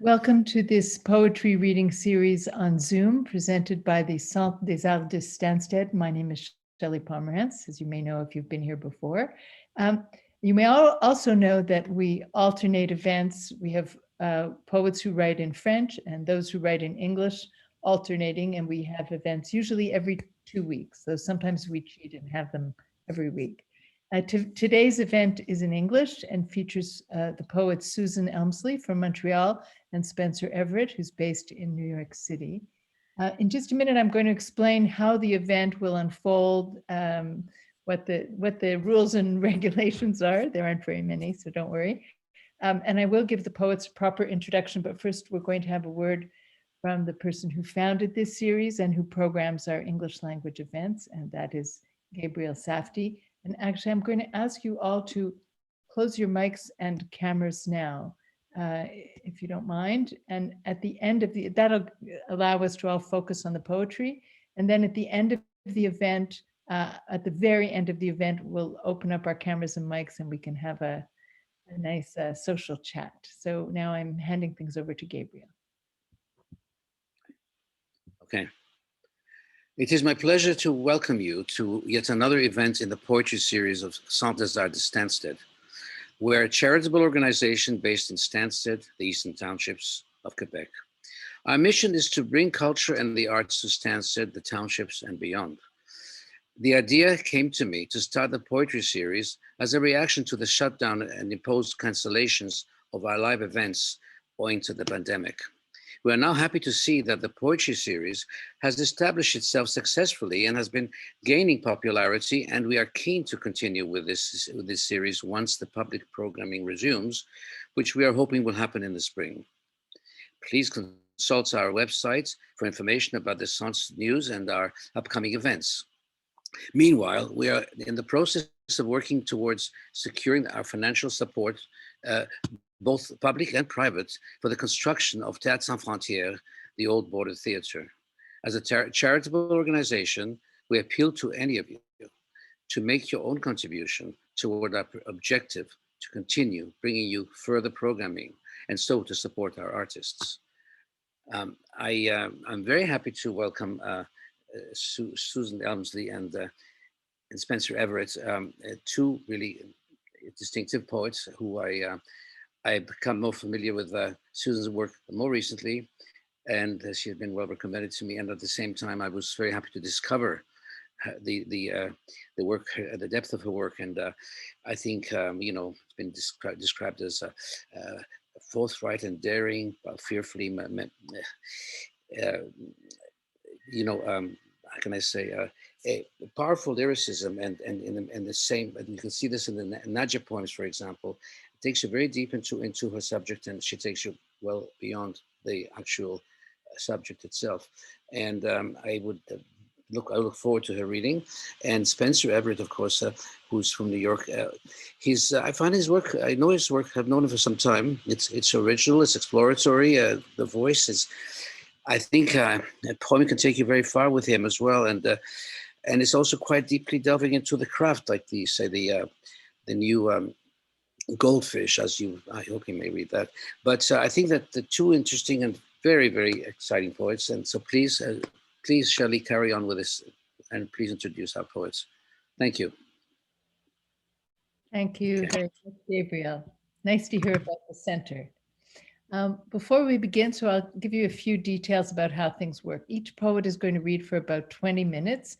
Welcome to this poetry reading series on Zoom presented by the Centre des Arts de Stanstead. My name is Shelly Pomerance, as you may know if you've been here before. You may also know that we alternate events. We have poets who write in French and those who write in English alternating, and we have events usually every 2 weeks. So sometimes we cheat and have them every week. Today's event is in English and features the poets Susan Elmslie from Montreal and Spencer Everett, who's based in New York City. In just a minute, I'm going to explain how the event will unfold, what the rules and regulations are. There aren't very many, so don't worry. And I will give the poets a proper introduction, but first we're going to have a word from the person who founded this series and who programs our English language events, and that is Gabriel Safdie. And actually, I'm going to ask you all to close your mics and cameras now, if you don't mind. And at the end of that'll allow us to all focus on the poetry. And then at the end of the event, at the very end of the event, we'll open up our cameras and mics and we can have a nice social chat. So now I'm handing things over to Gabriel. Okay. It is my pleasure to welcome you to yet another event in the poetry series of Centre des Arts de Stanstead. We're a charitable organization based in Stanstead, the Eastern Townships of Quebec. Our mission is to bring culture and the arts to Stanstead, the townships, and beyond. The idea came to me to start the poetry series as a reaction to the shutdown and imposed cancellations of our live events owing to the pandemic. We are now happy to see that the poetry series has established itself successfully and has been gaining popularity, and we are keen to continue with this series once the public programming resumes, which we are hoping will happen in the spring. Please consult our website for information about the Centre's news and our upcoming events. Meanwhile, we are in the process of working towards securing our financial support, both public and private, for the construction of Théâtre Sans Frontières, the old border theater. As a charitable organization, we appeal to any of you to make your own contribution toward our objective to continue bringing you further programming and so to support our artists. I'm very happy to welcome Susan Elmslie and Spencer Everett, two really distinctive poets who I've become more familiar with Susan's work more recently, and she has been well recommended to me. And at the same time, I was very happy to discover the work, the depth of her work. And I think, it's been described as forthright and daring, fearfully, how can I say, a powerful lyricism, and the same, and you can see this in the Nadja poems, for example. Takes you very deep into her subject, and she takes you well beyond the actual subject itself. And I look forward to her reading. And Spencer Everett, of course, who's from New York, I find his work. I know his work. I've known him for some time. It's original. It's exploratory. The voice is. I think a poem can take you very far with him as well, and it's also quite deeply delving into the craft, like the new. Goldfish, I hope you may read that. But I think that the two interesting and very, very exciting poets. And so please, Shelly, carry on with this, and please introduce our poets. Thank you. Thank you very much, Gabriel. Nice to hear about the center. Before we begin, so I'll give you a few details about how things work. Each poet is going to read for about 20 minutes.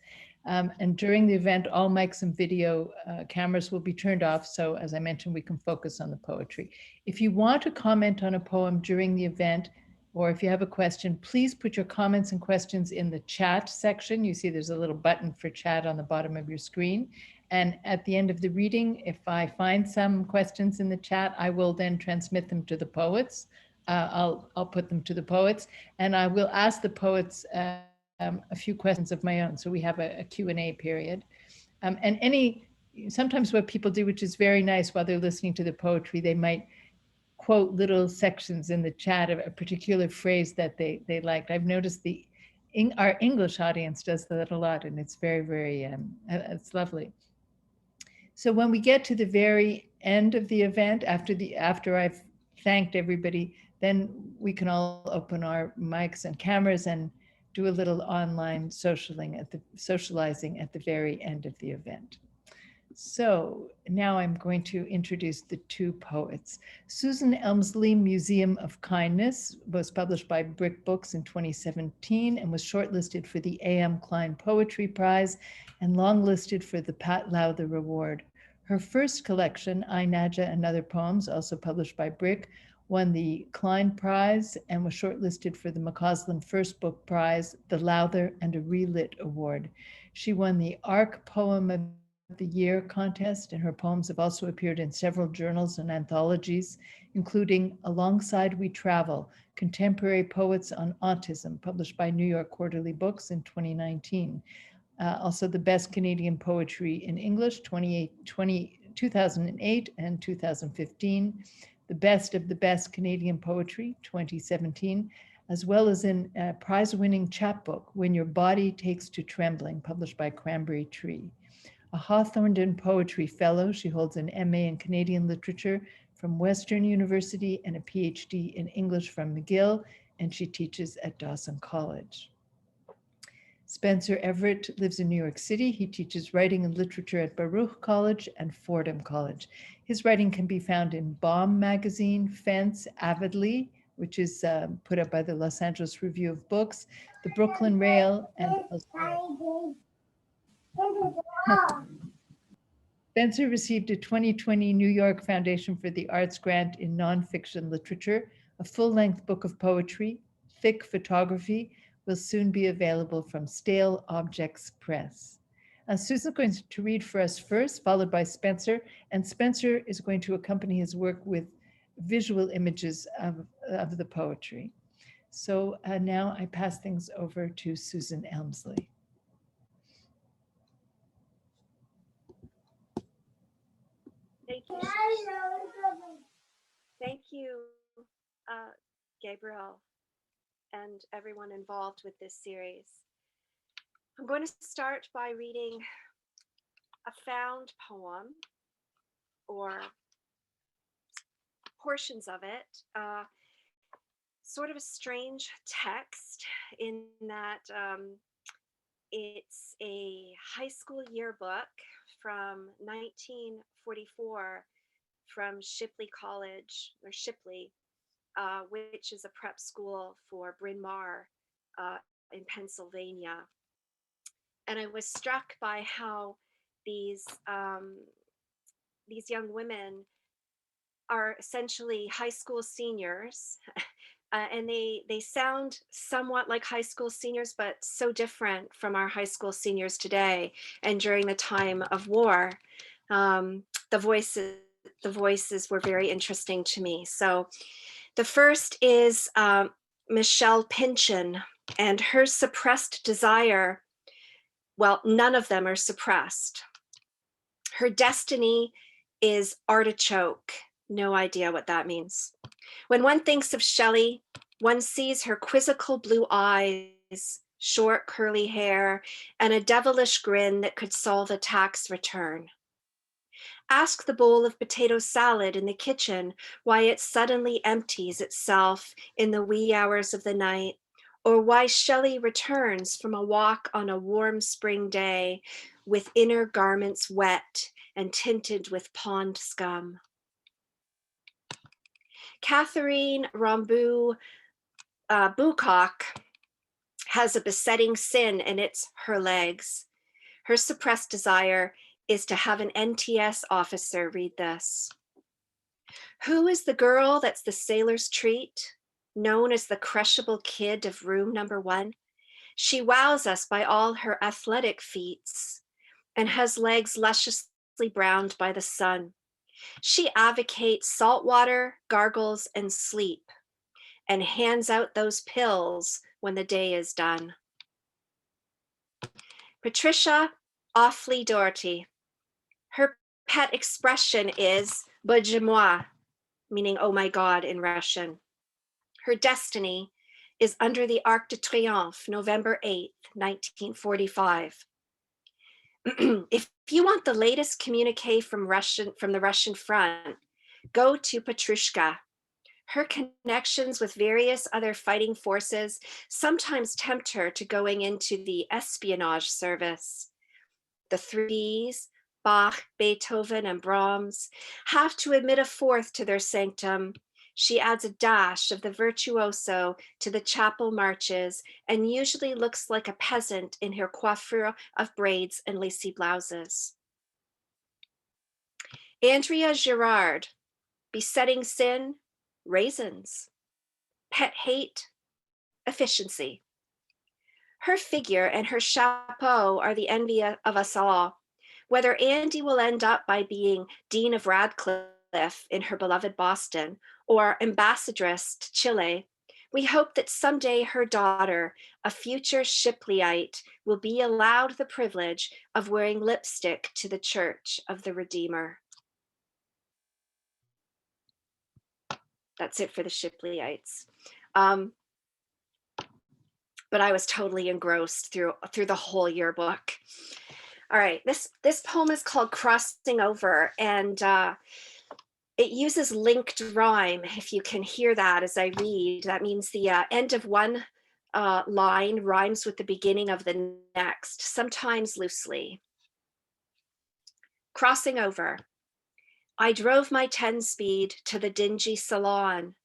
And during the event, all mics and video cameras will be turned off. So as I mentioned, we can focus on the poetry. If you want to comment on a poem during the event, or if you have a question, please put your comments and questions in the chat section. You see there's a little button for chat on the bottom of your screen. And at the end of the reading, if I find some questions in the chat, I will then transmit them to the poets. I'll put them to the poets, and I will ask the poets a few questions of my own. So we have a Q&A period. And sometimes what people do, which is very nice while they're listening to the poetry, they might quote little sections in the chat of a particular phrase that they liked. I've noticed our English audience does that a lot, and it's very, very, it's lovely. So when we get to the very end of the event, after I've thanked everybody, then we can all open our mics and cameras and do a little online socializing at the very end of the event. So now I'm going to introduce the two poets. Susan Elmslie, Museum of Kindness, was published by Brick Books in 2017 and was shortlisted for the A.M. Klein Poetry Prize and longlisted for the Pat Lowther Award. Her first collection, I, Nadja and Other Poems, also published by Brick, won the Klein Prize and was shortlisted for the McCausland First Book Prize, the Lowther, and a Relit Award. She won the ARC Poem of the Year contest, and her poems have also appeared in several journals and anthologies, including Alongside We Travel, Contemporary Poets on Autism, published by New York Quarterly Books in 2019. Also the Best Canadian Poetry in English, 2008 and 2015. The Best of the Best Canadian Poetry, 2017, as well as in a prize-winning chapbook, When Your Body Takes to Trembling, published by Cranberry Tree. A Hawthornden Poetry Fellow, she holds an MA in Canadian Literature from Western University and a PhD in English from McGill, and she teaches at Dawson College. Spencer Everett lives in New York City. He teaches writing and literature at Baruch College and Fordham College. His writing can be found in Bomb Magazine, Fence, Avidly, which is put up by the Los Angeles Review of Books, the Brooklyn Rail, and elsewhere. Spencer received a 2020 New York Foundation for the Arts grant in nonfiction literature. A full-length book of poetry, thick photography, will soon be available from Stale Objects Press. Susan's going to read for us first, followed by Spencer, and Spencer is going to accompany his work with visual images of the poetry. So now I pass things over to Susan Elmslie. Thank you, Gabriel, and everyone involved with this series. I'm going to start by reading a found poem, or portions of it, sort of a strange text in that it's a high school yearbook from 1944 from Shipley College, or Shipley, which is a prep school for Bryn Mawr in Pennsylvania. And I was struck by how these young women are essentially high school seniors, and they sound somewhat like high school seniors, but so different from our high school seniors today and during the time of war. The voices were very interesting to me. So the first is Michelle Pynchon and her suppressed desire. Well, none of them are suppressed. Her destiny is artichoke. No idea what that means. When one thinks of Shelly, one sees her quizzical blue eyes, short curly hair, and a devilish grin that could solve a tax return. Ask the bowl of potato salad in the kitchen why it suddenly empties itself in the wee hours of the night, or why Shelly returns from a walk on a warm spring day with inner garments wet and tinted with pond scum. Catherine Rambu Bucock has a besetting sin, and it's her legs. Her suppressed desire is to have an NTS officer read this. Who is the girl that's the sailor's treat, known as the crushable kid of room number 1? She wows us by all her athletic feats and has legs lusciously browned by the sun. She advocates salt water, gargles, and sleep, and hands out those pills when the day is done. Patricia Awfully Doherty. Her pet expression is Bоже moi, meaning oh my God in Russian. Her destiny is under the Arc de Triomphe, November 8th, 1945. If you want the latest communique from the Russian front, go to Petrushka. Her connections with various other fighting forces sometimes tempt her to going into the espionage service. The three Bs, Bach, Beethoven, and Brahms, have to admit a fourth to their sanctum. She adds a dash of the virtuoso to the chapel marches and usually looks like a peasant in her coiffure of braids and lacy blouses. Andrea Girard, besetting sin, raisins. Pet hate, efficiency. Her figure and her chapeau are the envy of us all. Whether Andy will end up by being Dean of Radcliffe in her beloved Boston or ambassadress to Chile, we hope that someday her daughter, a future Shipleyite, will be allowed the privilege of wearing lipstick to the Church of the Redeemer. That's it for the Shipleyites. But I was totally engrossed through the whole yearbook. All right, this poem is called Crossing Over, and it uses linked rhyme. If you can hear that as I read, that means the end of one line rhymes with the beginning of the next, sometimes loosely. Crossing over. I drove my 10-speed to the dingy salon,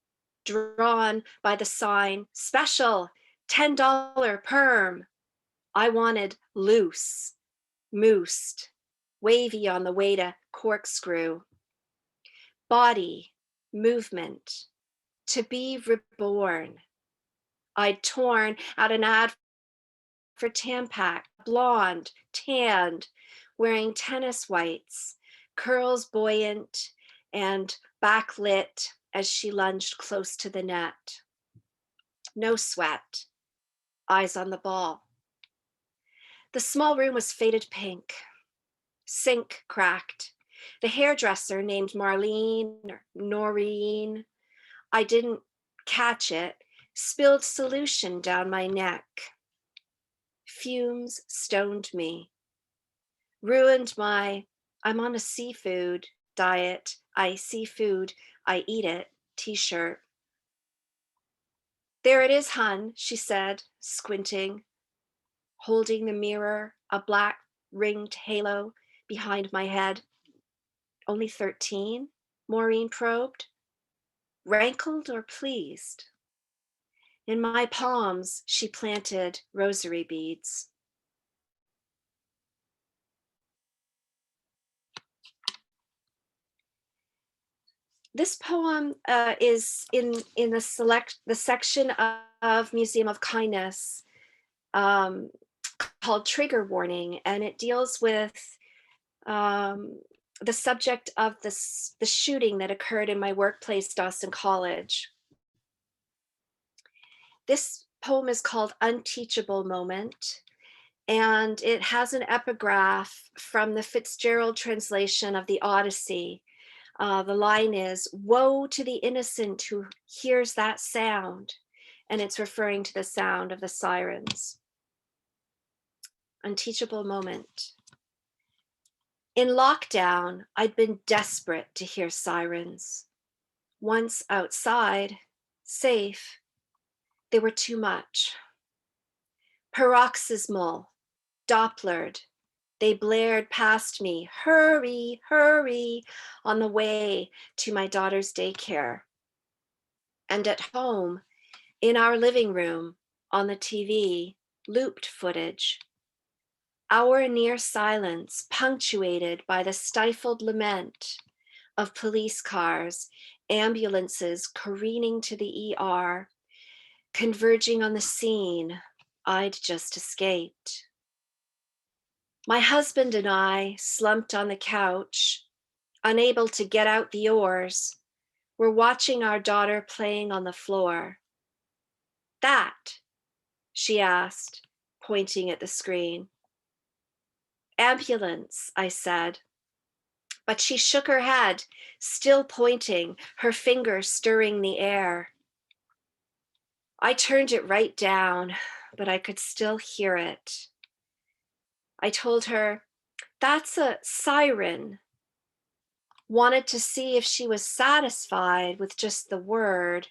drawn by the sign, special, $10 perm. I wanted loose, moosed, wavy on the way to corkscrew. Body, movement, to be reborn. I'd torn out an ad for Tampax, blonde, tanned, wearing tennis whites, curls buoyant and backlit as she lunged close to the net. No sweat, eyes on the ball. The small room was faded pink, sink cracked. The hairdresser named Marlene or Noreen, I didn't catch it, spilled solution down my neck. Fumes stoned me, ruined my I'm on a seafood diet, I eat it t-shirt. There it is, hun, she said, squinting, holding the mirror, a black ringed halo behind my head. Only 13? Maureen probed. Rankled or pleased? In my palms, she planted rosary beads. This poem is in the section of Museum of Kindness called Trigger Warning, and it deals with the subject of the shooting that occurred in my workplace, Dawson College. This poem is called Unteachable Moment, and it has an epigraph from the Fitzgerald translation of the Odyssey. The line is, woe to the innocent who hears that sound. And it's referring to the sound of the sirens. Unteachable moment. In lockdown, I'd been desperate to hear sirens. Once outside, safe, they were too much. Paroxysmal, Dopplered, they blared past me, hurry, hurry, on the way to my daughter's daycare. And at home, in our living room, on the TV, looped footage. Our near silence punctuated by the stifled lament of police cars, ambulances careening to the ER, converging on the scene I'd just escaped. My husband and I, slumped on the couch, unable to get out the oars, were watching our daughter playing on the floor. That, she asked, pointing at the screen. Ambulance, I said. But she shook her head, still pointing, her finger stirring the air. I turned it right down, but I could still hear it. I told her, that's a siren. wanted to see if she was satisfied with just the word,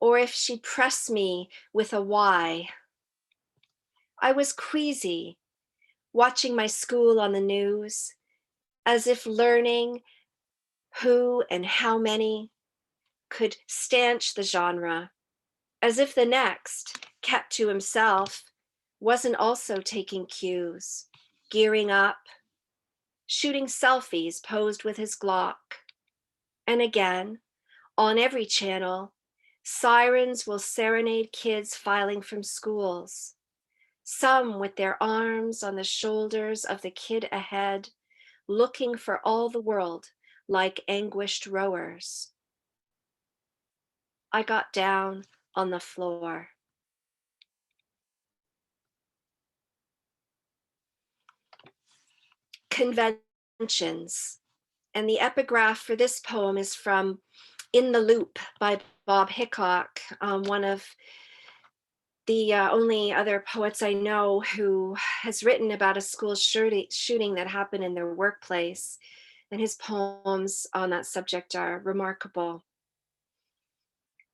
or if she'd press me with a why. I was queasy, watching my school on the news, as if learning who and how many could stanch the genre, as if the next, kept to himself, wasn't also taking cues, gearing up, shooting selfies posed with his Glock. And again, on every channel, sirens will serenade kids filing from schools, some with their arms on the shoulders of the kid ahead, looking for all the world like anguished rowers. I got down on the floor. Conventions. And the epigraph for this poem is from In the Loop by Bob Hickok, one of the only other poets I know who has written about a school shooting that happened in their workplace. And his poems on that subject are remarkable.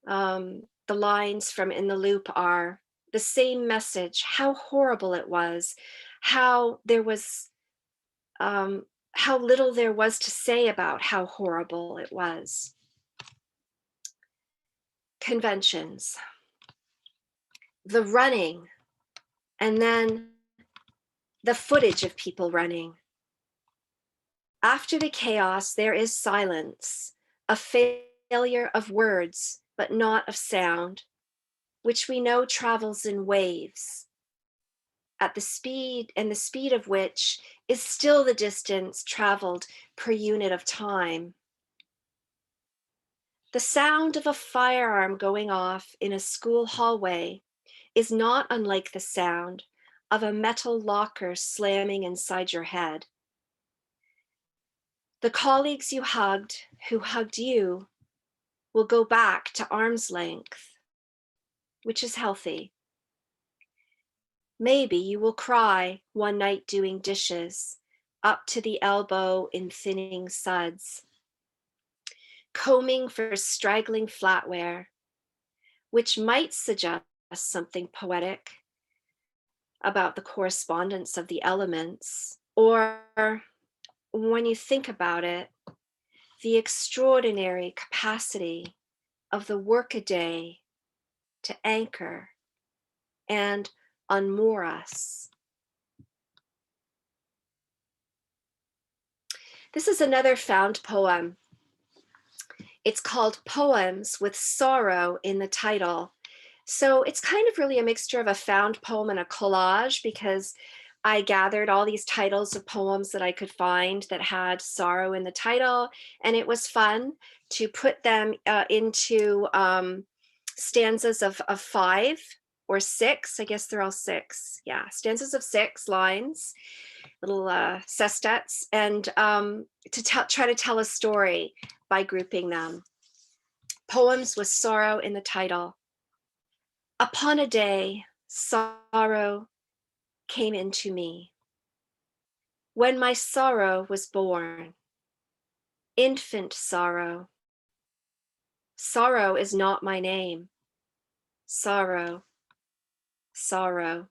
The lines from In the Loop are the same message, how horrible it was, how there was, how little there was to say about how horrible it was. Conventions. The running, and then the footage of people running. After the chaos, there is silence, a failure of words, but not of sound, which we know travels in waves, at the speed of which is still the distance traveled per unit of time. The sound of a firearm going off in a school hallway is not unlike the sound of a metal locker slamming inside your head. The colleagues you hugged, who hugged you, will go back to arm's length, which is healthy. Maybe you will cry one night doing dishes, up to the elbow in thinning suds, combing for straggling flatware, which might suggest something poetic about the correspondence of the elements, or when you think about it, the extraordinary capacity of the workaday to anchor and unmoor us. This is another found poem. It's called Poems with Sorrow in the title. So it's kind of really a mixture of a found poem and a collage, because I gathered all these titles of poems that I could find that had sorrow in the title, and it was fun to put them into stanzas of 5 or 6. I guess they're all 6. Yeah, stanzas of 6 lines, little sestets, and to try to tell a story by grouping them. Poems with sorrow in the title. Upon a day, sorrow came into me. When my sorrow was born, infant sorrow. Sorrow is not my name. Sorrow, sorrow.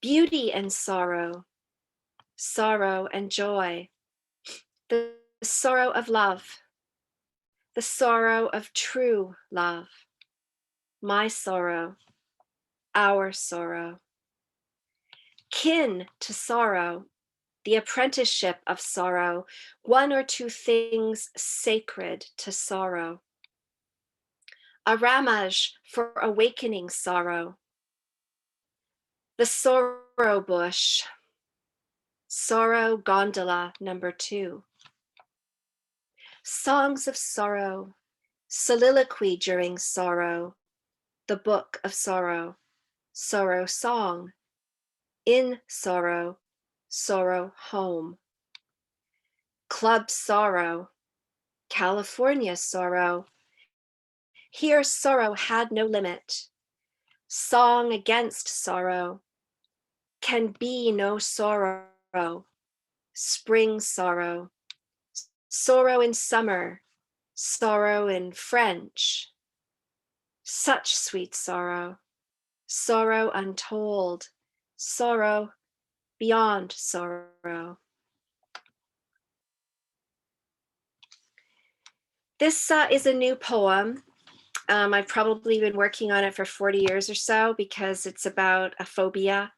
Beauty and sorrow, sorrow and joy. The sorrow of love, the sorrow of true love. My sorrow, our sorrow. Kin to sorrow, the apprenticeship of sorrow, one or two things sacred to sorrow. A ramage for awakening sorrow. The sorrow bush, sorrow gondola number 2. Songs of sorrow, soliloquy during sorrow, the book of sorrow, sorrow song, in sorrow, sorrow home. Club sorrow, California sorrow. Here sorrow had no limit. Song against sorrow, can be no sorrow. Spring sorrow, sorrow in summer, sorrow in French, such sweet sorrow, sorrow untold, sorrow beyond sorrow. This is a new poem. I've probably been working on it for 40 years or so because it's about a phobia,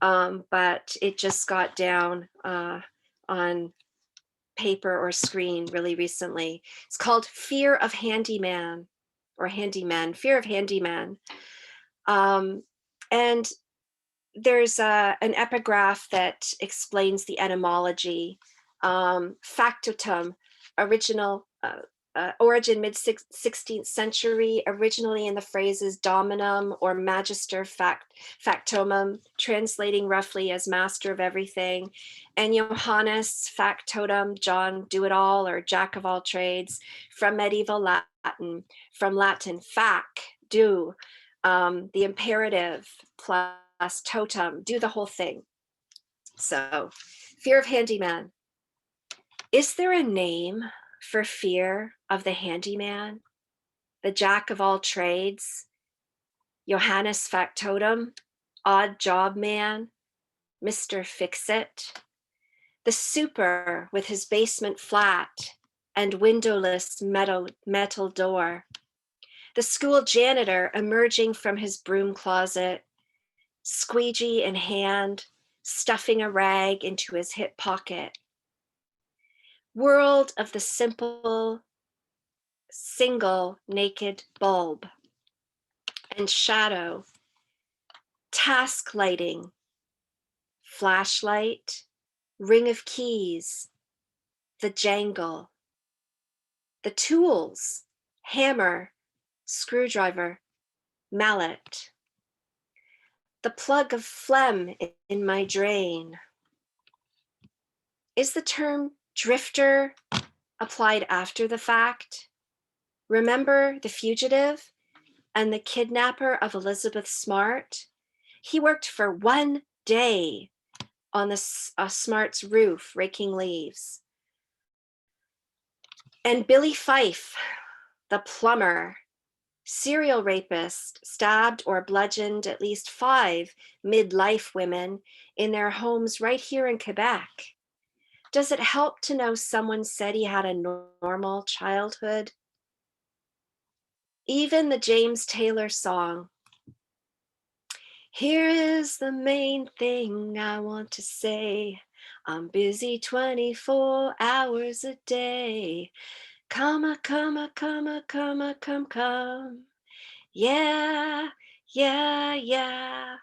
but it just got down on paper or screen really recently. It's called Fear of Handyman, or Handyman, Fear of Handyman. And there's an epigraph that explains the etymology. Factotum, original origin mid-16th century, originally in the phrases dominum or magister factomum, translating roughly as master of everything, and Johannes factotum, John do-it-all or jack of all trades, from medieval Latin, fac, do, the imperative plus totem, do the whole thing. So, fear of handyman. Is there a name for fear of the handyman, the jack of all trades, Johannes factotum, odd job man, Mr. Fix-It, the super with his basement flat and windowless metal door, the school janitor emerging from his broom closet, squeegee in hand, stuffing a rag into his hip pocket. World of the simple, single naked bulb and shadow, task lighting, flashlight, ring of keys, the jangle, the tools, hammer, screwdriver, mallet, the plug of phlegm in my drain. Is the term drifter applied after the fact? Remember The Fugitive and the kidnapper of Elizabeth Smart? He worked for 1 day on the Smart's roof, raking leaves. And Billy Fife, the plumber, serial rapist, stabbed or bludgeoned at least 5 midlife women in their homes right here in Quebec. Does it help to know someone said he had a normal childhood? Even the James Taylor song, here is the main thing I want to say, I'm busy 24 hours a day, come, come, come, come, come, come, yeah, yeah, yeah.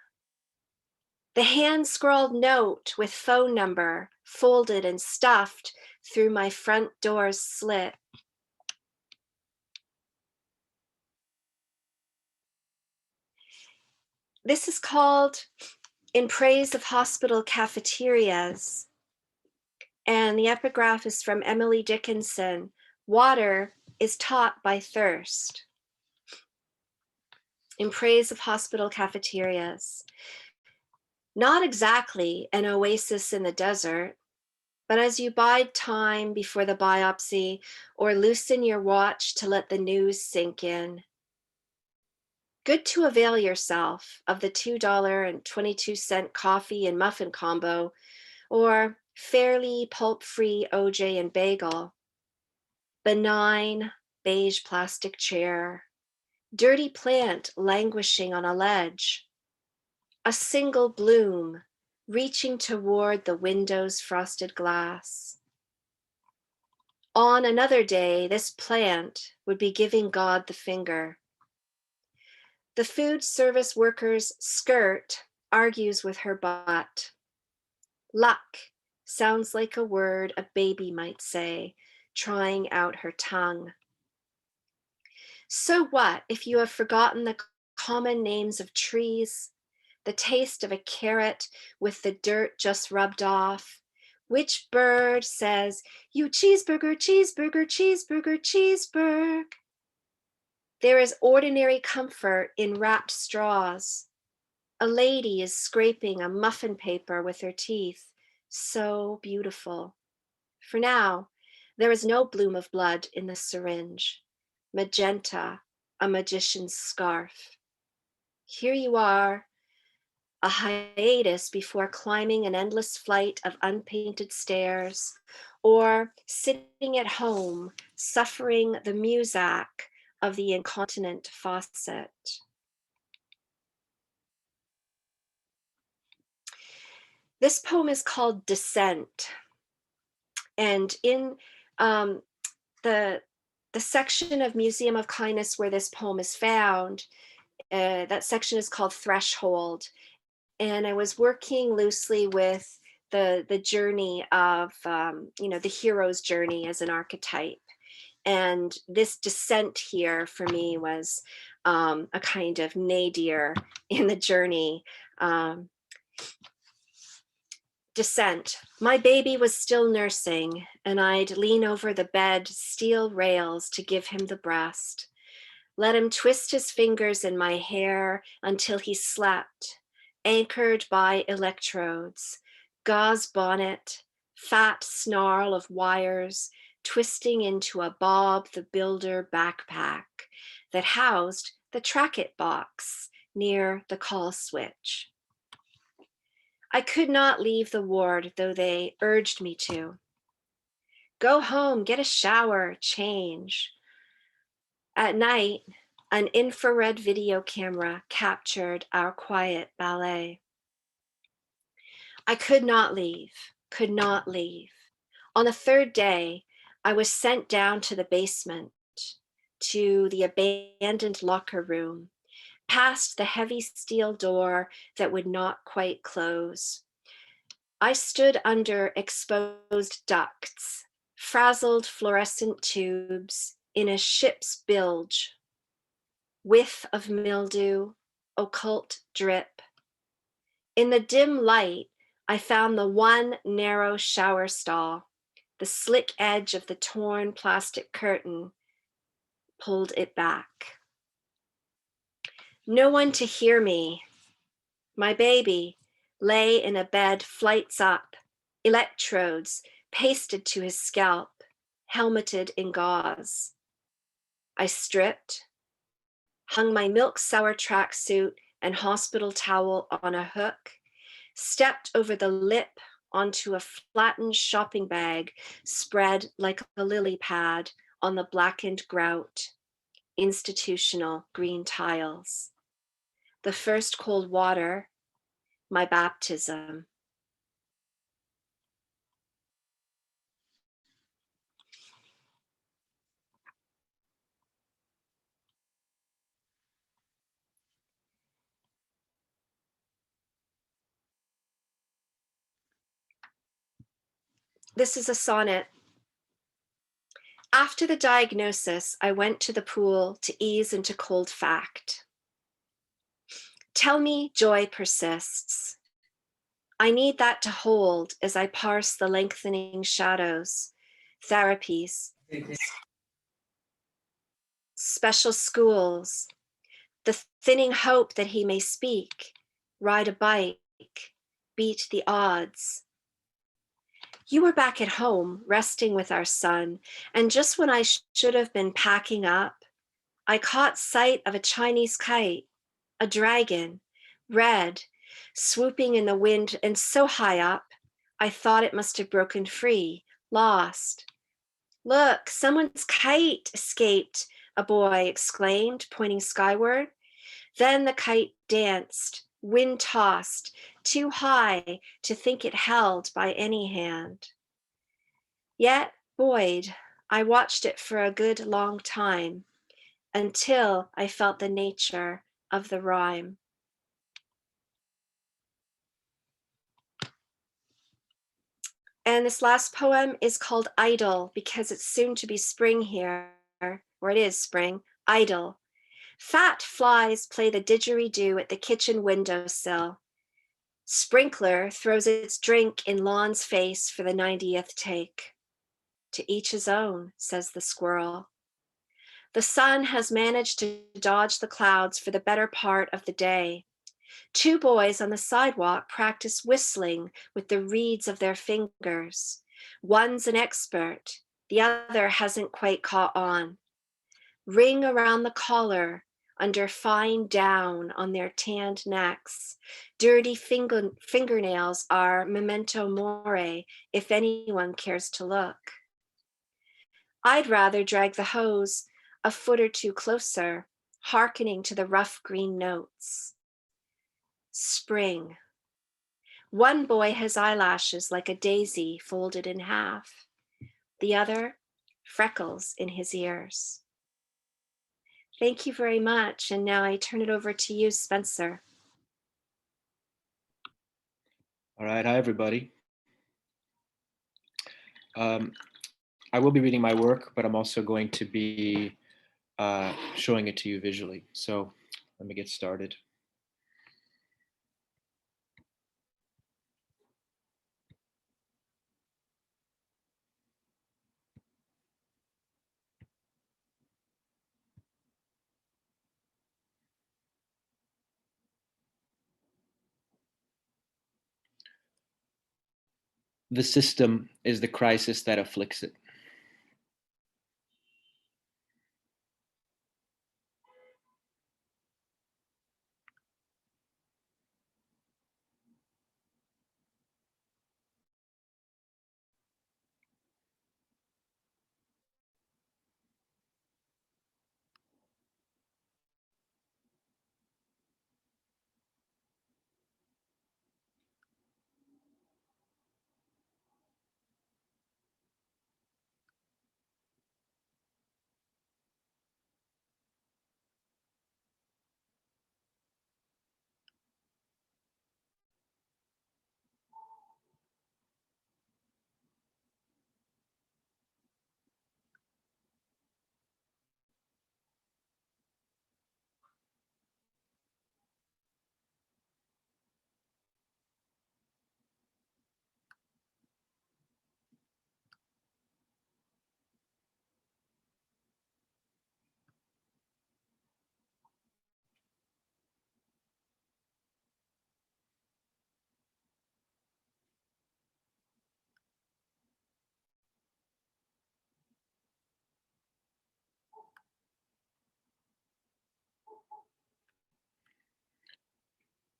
The hand-scrawled note with phone number folded and stuffed through my front door's slit. This is called In Praise of Hospital Cafeterias. And the epigraph is from Emily Dickinson. Water is taught by thirst. In praise of hospital cafeterias. Not exactly an oasis in the desert, but as you bide time before the biopsy or loosen your watch to let the news sink in, good to avail yourself of the $2.22 coffee and muffin combo or fairly pulp-free OJ and bagel, benign beige plastic chair, dirty plant languishing on a ledge, a single bloom reaching toward the window's frosted glass. On another day, this plant would be giving God the finger. The food service worker's skirt argues with her butt. Luck sounds like a word a baby might say, trying out her tongue. So what if you have forgotten the common names of trees, the taste of a carrot with the dirt just rubbed off? Which bird says, you cheeseburger, cheeseburger, cheeseburger, cheeseburger? There is ordinary comfort in wrapped straws. A lady is scraping a muffin paper with her teeth. So beautiful. For now, There is no bloom of blood in the syringe. Magenta, a magician's scarf. Here you are, a hiatus before climbing an endless flight of unpainted stairs, or sitting at home, suffering the muzak of the incontinent faucet. This poem is called Descent. And in the section of Museum of Kindness where this poem is found, that section is called Threshold. And I was working loosely with the journey of, the hero's journey as an archetype. And this descent here for me was a kind of nadir in the journey. Descent. My baby was still nursing, and I'd lean over the bed steel rails to give him the breast. Let him twist his fingers in my hair until he slept, anchored by electrodes, gauze bonnet, fat snarl of wires twisting into a Bob the Builder backpack that housed the track-it box near the call switch. I could not leave the ward, though they urged me to. Go home, get a shower, change. At night, an infrared video camera captured our quiet ballet. I could not leave. On the third day, I was sent down to the basement, to the abandoned locker room, past the heavy steel door that would not quite close. I stood under exposed ducts, frazzled fluorescent tubes in a ship's bilge, whiff of mildew, occult drip. In the dim light, I found the one narrow shower stall, the slick edge of the torn plastic curtain pulled it back. No one to hear me. My baby lay in a bed flights up, electrodes pasted to his scalp, helmeted in gauze. I stripped, hung my milk sour tracksuit and hospital towel on a hook, stepped over the lip onto a flattened shopping bag spread like a lily pad on the blackened grout, institutional green tiles. The first cold water, my baptism. This is a sonnet. After the diagnosis, I went to the pool to ease into cold fact. Tell me joy persists. I need that to hold as I parse the lengthening shadows, therapies, special schools, the thinning hope that he may speak, ride a bike, beat the odds. You were back at home, resting with our son, and just when I should have been packing up, I caught sight of a Chinese kite, a dragon, red, swooping in the wind and so high up, I thought it must have broken free, lost. Look, someone's kite escaped, a boy exclaimed, pointing skyward. Then the kite danced, wind tossed, too high to think it held by any hand. Yet, buoyed, I watched it for a good long time until I felt the nature of the rhyme. And this last poem is called Idle because it's soon to be spring here, or it is spring, idle. Fat flies play the didgeridoo at the kitchen windowsill. Sprinkler throws its drink in Lon's face for the 90th take. To each his own, says the squirrel. The sun has managed to dodge the clouds for the better part of the day. Two boys on the sidewalk practice whistling with the reeds of their fingers. One's an expert, The other hasn't quite caught on. Ring around the collar, under fine down on their tanned necks. Dirty fingernails are memento mori if anyone cares to look. I'd rather drag the hose a foot or two closer, hearkening to the rough green notes. Spring. One boy has eyelashes like a daisy folded in half. The other, freckles in his ears. Thank you very much. And now I turn it over to you, Spencer. All right, hi everybody. I will be reading my work, but I'm also going to be showing it to you visually. So let me get started. The system is the crisis that afflicts it.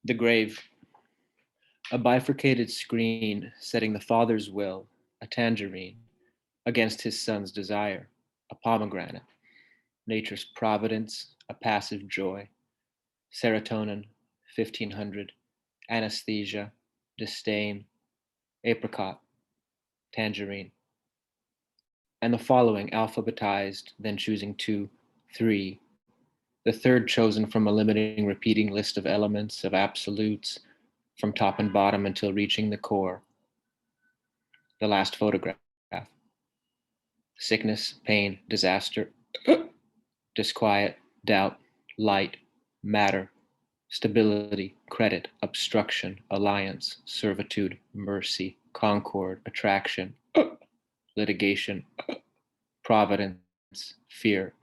The grave, a bifurcated screen setting the father's will, a tangerine, against his son's desire, a pomegranate, nature's providence, a passive joy, serotonin, 1500, anesthesia, disdain, apricot, tangerine, and the following alphabetized, then choosing 2, 3, the third chosen from a limiting repeating list of elements, of absolutes, from top and bottom until reaching the core. The last photograph. Sickness, pain, disaster, disquiet, doubt, light, matter, stability, credit, obstruction, alliance, servitude, mercy, concord, attraction, litigation, providence, fear,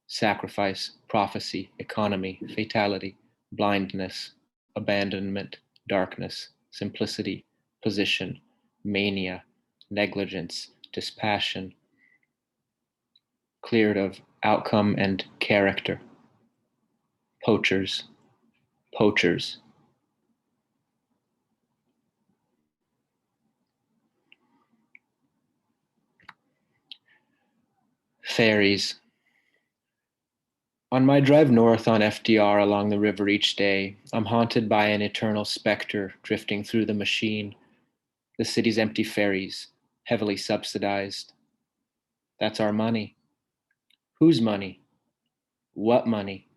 sacrifice, prophecy, economy, fatality, blindness, abandonment, darkness, simplicity, position, mania, negligence, dispassion, cleared of outcome and character, poachers, poachers. Ferries. On my drive north on FDR along the river each day, I'm haunted by an eternal specter drifting through the machine, the city's empty ferries, heavily subsidized. That's our money. Whose money? What money?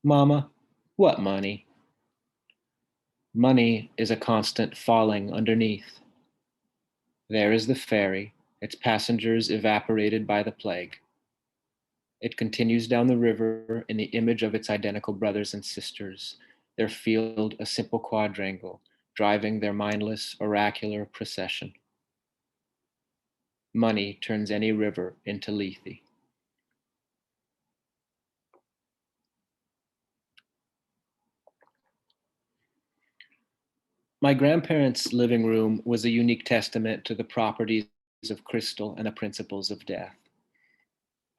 Mama, what money? Money is a constant falling underneath. There is the ferry, its passengers evaporated by the plague. It continues down the river in the image of its identical brothers and sisters, their field a simple quadrangle, driving their mindless, oracular procession. Money turns any river into Lethe. My grandparents' living room was a unique testament to the properties of crystal and the principles of death.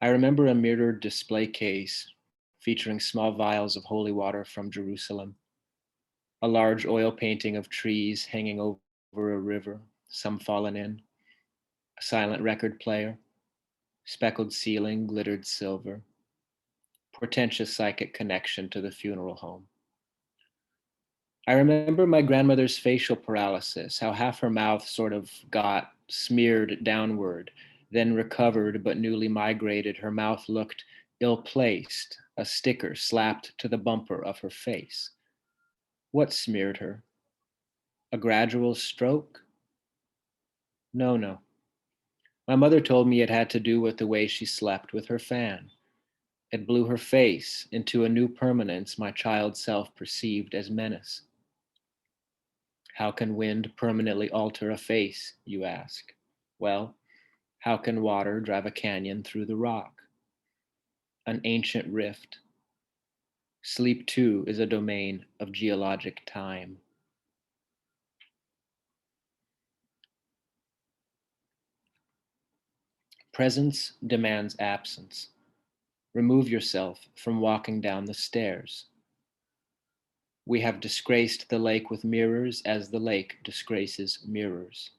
I remember a mirrored display case featuring small vials of holy water from Jerusalem, a large oil painting of trees hanging over a river, some fallen in, a silent record player, speckled ceiling, glittered silver, portentous psychic connection to the funeral home. I remember my grandmother's facial paralysis, how half her mouth sort of got smeared downward, then recovered but newly migrated. Her mouth looked ill-placed, a sticker slapped to the bumper of her face. What smeared her? A gradual stroke? No. My mother told me it had to do with the way she slept with her fan. It blew her face into a new permanence my child self perceived as menace. How can wind permanently alter a face, you ask? Well, how can water drive a canyon through the rock? An ancient rift. Sleep, too, is a domain of geologic time. Presence demands absence. Remove yourself from walking down the stairs. We have disgraced the lake with mirrors as the lake disgraces mirrors.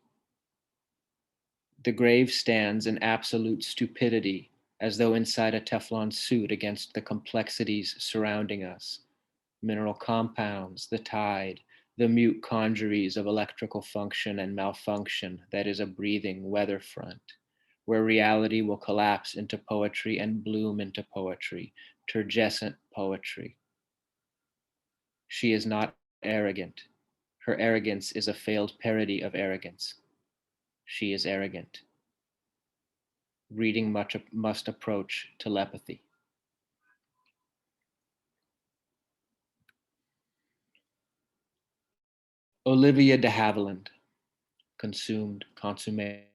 The grave stands in absolute stupidity, as though inside a Teflon suit against the complexities surrounding us. Mineral compounds, the tide, the mute congeries of electrical function and malfunction that is a breathing weather front, where reality will collapse into poetry and bloom into poetry, turgescent poetry. She is not arrogant. Her arrogance is a failed parody of arrogance. She is arrogant. Reading must approach telepathy. Olivia de Havilland, consumed, consummation,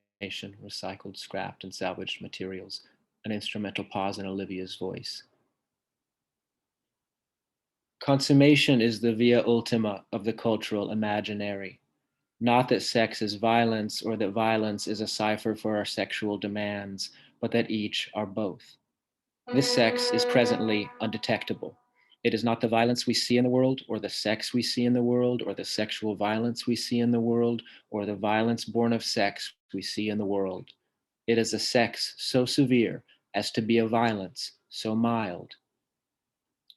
recycled, scrapped, and salvaged materials, an instrumental pause in Olivia's voice. Consummation is the via ultima of the cultural imaginary. Not that sex is violence or that violence is a cipher for our sexual demands, but that each are both. This sex is presently undetectable. It is not the violence we see in the world, or the sex we see in the world, or the sexual violence we see in the world, or the violence born of sex we see in the world. It is a sex so severe as to be a violence so mild.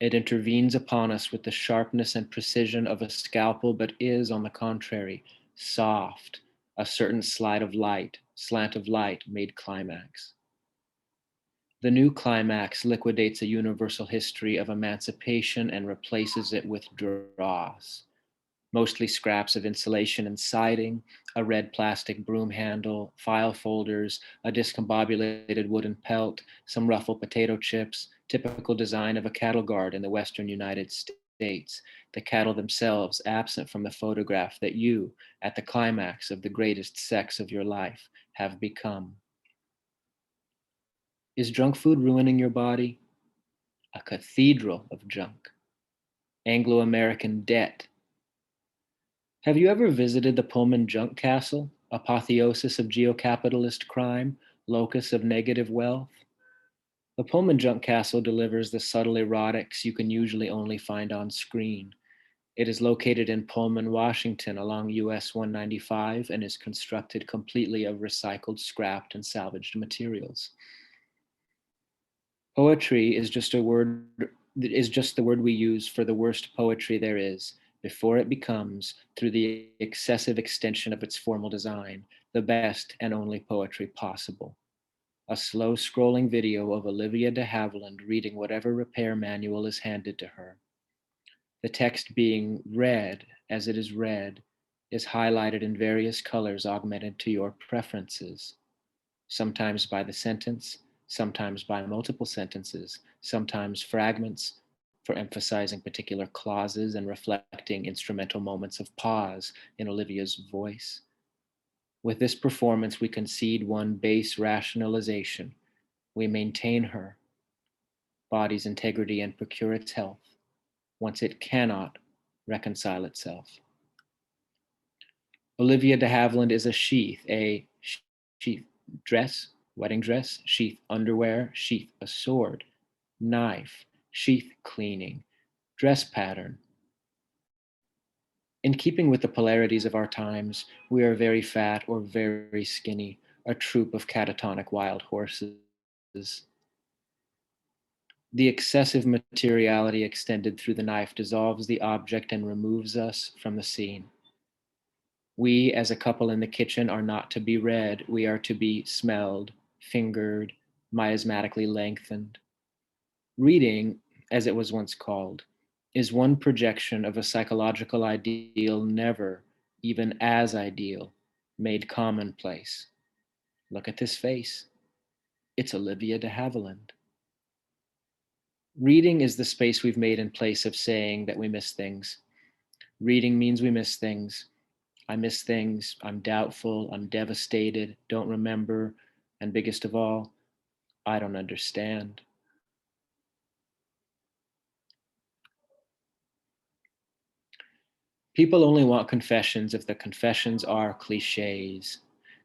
It intervenes upon us with the sharpness and precision of a scalpel, but is, on the contrary, soft, a certain slant of light made climax. The new climax liquidates a universal history of emancipation and replaces it with dross, mostly scraps of insulation and siding, a red plastic broom handle, file folders, a discombobulated wooden pelt, some ruffled potato chips, typical design of a cattle guard in the western United States, the cattle themselves absent from the photograph that you, at the climax of the greatest sex of your life, have become. Is junk food ruining your body? A cathedral of junk. Anglo-American debt. Have you ever visited the Pullman Junk Castle, apotheosis of geocapitalist crime, locus of negative wealth? The Pullman Junk Castle delivers the subtle erotics you can usually only find on screen. It is located in Pullman, Washington, along US 195, and is constructed completely of recycled, scrapped, and salvaged materials. Poetry is just the word we use for the worst poetry there is, before it becomes, through the excessive extension of its formal design, the best and only poetry possible. A slow scrolling video of Olivia de Havilland reading whatever repair manual is handed to her. The text being read as it is read is highlighted in various colors augmented to your preferences, sometimes by the sentence, sometimes by multiple sentences, sometimes fragments for emphasizing particular clauses and reflecting instrumental moments of pause in Olivia's voice. With this performance, we concede one base rationalization. We maintain her body's integrity and procure its health once it cannot reconcile itself. Olivia de Havilland is a sheath, a sheath dress, wedding dress, sheath underwear, sheath a sword, knife, sheath cleaning, dress pattern. In keeping with the polarities of our times, we are very fat or very skinny, a troop of catatonic wild horses. The excessive materiality extended through the knife dissolves the object and removes us from the scene. We, as a couple in the kitchen, are not to be read. We are to be smelled, fingered, miasmatically lengthened. Reading, as it was once called, is one projection of a psychological ideal never, even as ideal, made commonplace. Look at this face. It's Olivia de Havilland. Reading is the space we've made in place of saying that we miss things. Reading means we miss things. I miss things. I'm doubtful. I'm devastated. Don't remember. And biggest of all, I don't understand. People only want confessions if the confessions are cliches.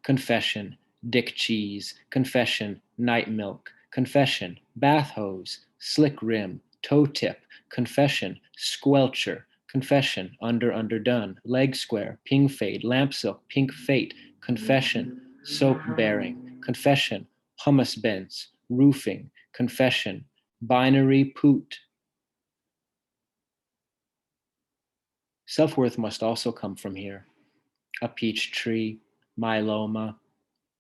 Confession, dick cheese. Confession, night milk. Confession, bath hose, slick rim, toe tip. Confession, squelcher. Confession, underdone, leg square, ping fade, lamp silk, pink fate. Confession, soap bearing. Confession, hummus bents, roofing. Confession, binary poot. Self-worth must also come from here. A peach tree, myeloma,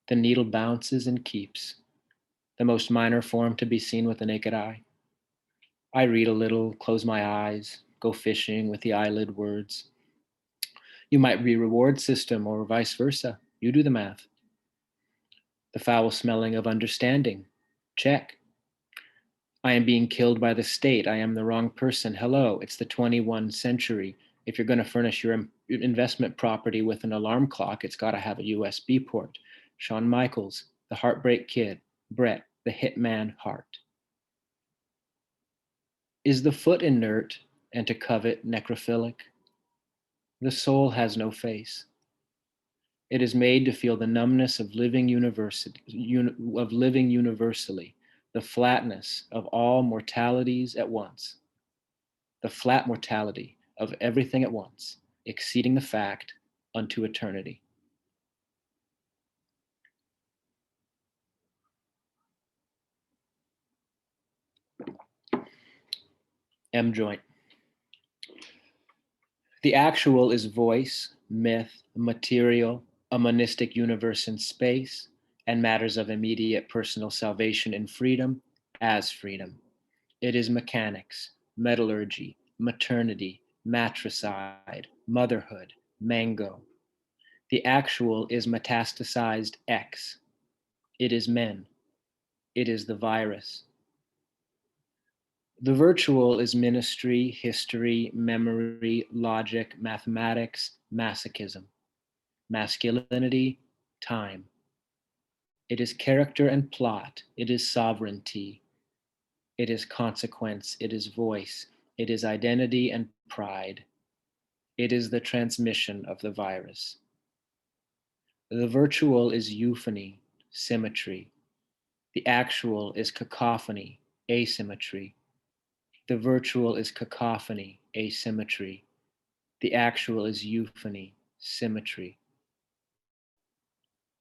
the needle bounces and keeps, the most minor form to be seen with the naked eye. I read a little, close my eyes, go fishing with the eyelid words. You might be reward system or vice versa. You do the math. The foul smelling of understanding. Check. I am being killed by the state. I am the wrong person. Hello, it's the 21st century. If you're going to furnish your investment property with an alarm clock, it's got to have a USB port. Shawn Michaels, the Heartbreak Kid. Brett, the Hitman Heart. Is the foot inert and to covet necrophilic? The soul has no face. It is made to feel the numbness of living universally, the flatness of all mortalities at once, the flat mortality of everything at once, exceeding the fact unto eternity. M joint. The actual is voice, myth, material, a monistic universe in space, and matters of immediate personal salvation and freedom as freedom. It is mechanics, metallurgy, maternity, matricide, motherhood, mango. The actual is metastasized X. It is men. It is the virus. The virtual is ministry, history, memory, logic, mathematics, masochism. Masculinity, time. It is character and plot. It is sovereignty. It is consequence. It is voice. It is identity and pride. It is the transmission of the virus. The virtual is euphony, symmetry. The actual is cacophony, asymmetry. The virtual is cacophony, asymmetry. The actual is euphony, symmetry.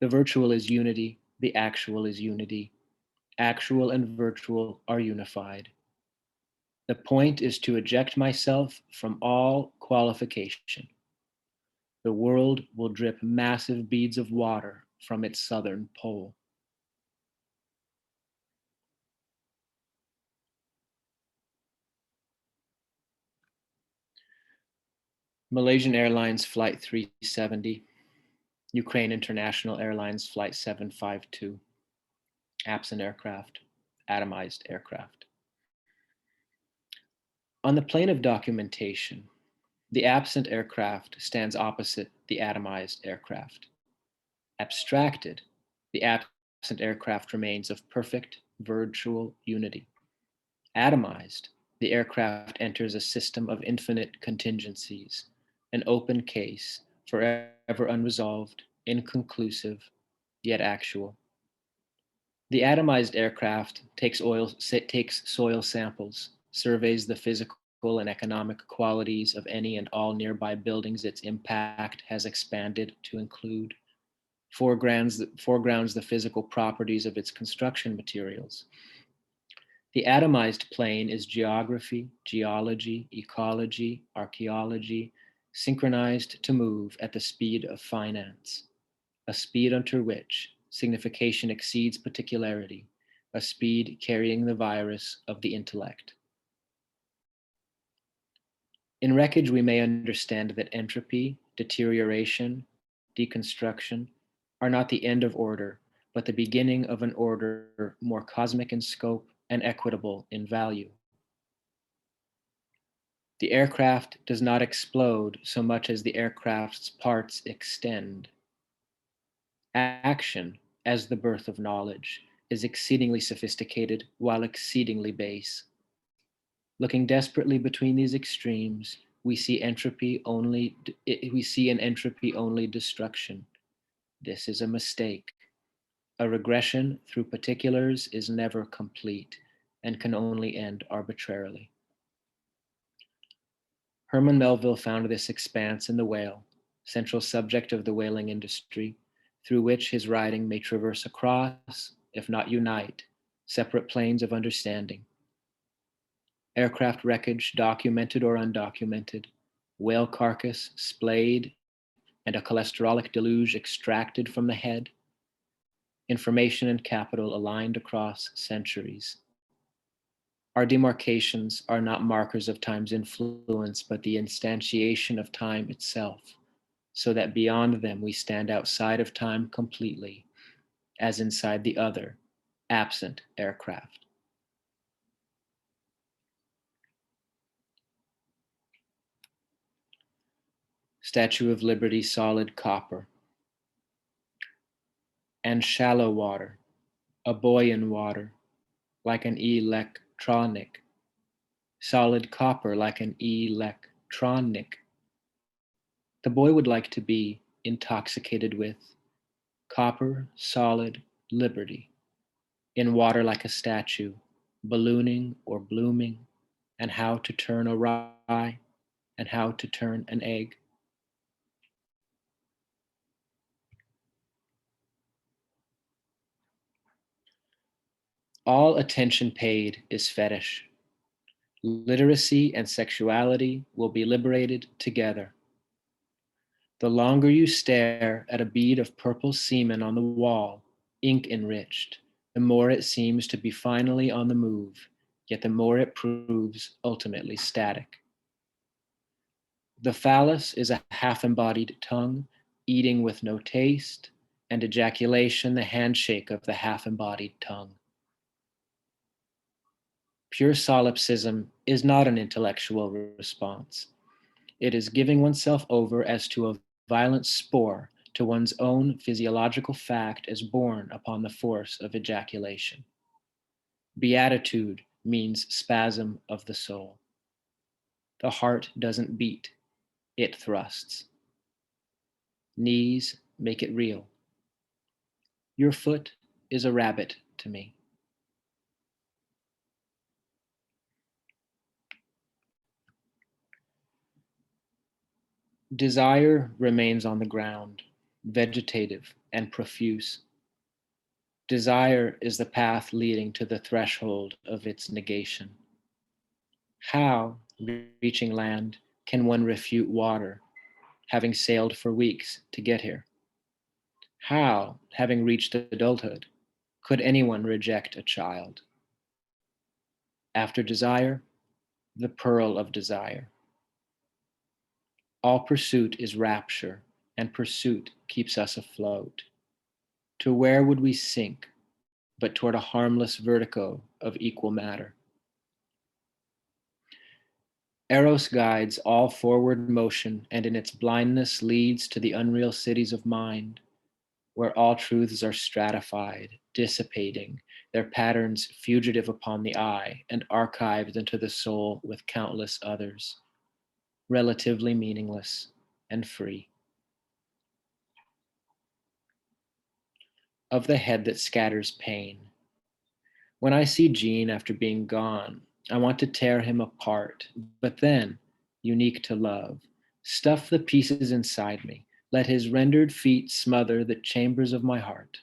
The virtual is unity. The actual is unity. Actual and virtual are unified. The point is to eject myself from all qualification. The world will drip massive beads of water from its southern pole. Malaysian Airlines Flight 370, Ukraine International Airlines Flight 752, absent aircraft, atomized aircraft. On the plane of documentation, the absent aircraft stands opposite the atomized aircraft. Abstracted, the absent aircraft remains of perfect virtual unity. Atomized, the aircraft enters a system of infinite contingencies, an open case, forever unresolved, inconclusive, yet actual. The atomized aircraft takes soil samples, surveys the physical and economic qualities of any and all nearby buildings its impact has expanded to include, foregrounds the physical properties of its construction materials. The atomized plane is geography, geology, ecology, archaeology, synchronized to move at the speed of finance, a speed under which signification exceeds particularity, a speed carrying the virus of the intellect. In wreckage, we may understand that entropy, deterioration, deconstruction are not the end of order, but the beginning of an order more cosmic in scope and equitable in value. The aircraft does not explode so much as the aircraft's parts extend. Action, as the birth of knowledge, is exceedingly sophisticated while exceedingly base. Looking desperately between these extremes, we see an entropy only destruction. This is a mistake. A regression through particulars is never complete and can only end arbitrarily. Herman Melville found this expanse in the whale, central subject of the whaling industry, through which his writing may traverse across, if not unite, separate planes of understanding. Aircraft wreckage, documented or undocumented, whale carcass splayed, and a cholesterolic deluge extracted from the head. Information and capital aligned across centuries. Our demarcations are not markers of time's influence, but the instantiation of time itself, so that beyond them we stand outside of time completely, as inside the other, absent aircraft. Statue of Liberty, solid copper. And shallow water, a boy in water, like an electronic. Solid copper like an electronic. The boy would like to be intoxicated with copper, solid, liberty, in water like a statue, ballooning or blooming, and how to turn awry, and how to turn an egg. All attention paid is fetish. Literacy and sexuality will be liberated together. The longer you stare at a bead of purple semen on the wall, ink enriched, the more it seems to be finally on the move, yet the more it proves ultimately static. The phallus is a half-embodied tongue, eating with no taste, and ejaculation the handshake of the half-embodied tongue. Pure solipsism is not an intellectual response. It is giving oneself over as to a violent spore to one's own physiological fact as born upon the force of ejaculation. Beatitude means spasm of the soul. The heart doesn't beat, it thrusts. Knees make it real. Your foot is a rabbit to me. Desire remains on the ground, vegetative and profuse. Desire is the path leading to the threshold of its negation. How, reaching land, can one refute water, having sailed for weeks to get here? How, having reached adulthood, could anyone reject a child? After desire, the pearl of desire. All pursuit is rapture, and pursuit keeps us afloat. To where would we sink, but toward a harmless vertigo of equal matter? Eros guides all forward motion, and in its blindness leads to the unreal cities of mind, where all truths are stratified, dissipating, their patterns fugitive upon the eye and archived into the soul with countless others, relatively meaningless and free. of the head that scatters pain. When I see Jean after being gone, I want to tear him apart, but then, unique to love, stuff the pieces inside me, let his rendered feet smother the chambers of my heart.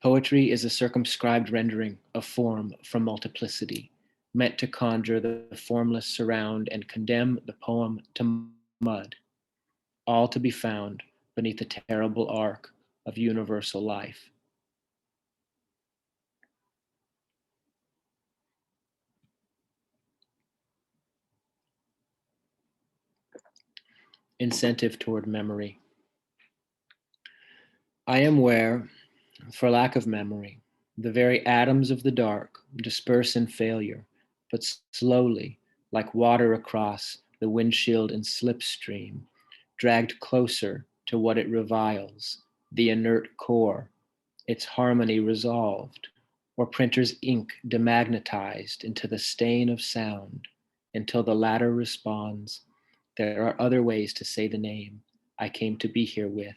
Poetry is a circumscribed rendering of form from multiplicity, meant to conjure the formless surround and condemn the poem to mud, all to be found beneath the terrible arc of universal life. Incentive toward memory. I am where, for lack of memory, the very atoms of the dark disperse in failure, but slowly, like water across the windshield in slipstream, dragged closer to what it reviles, the inert core, its harmony resolved, or printer's ink demagnetized into the stain of sound, until the latter responds, there are other ways to say the name I came to be here with,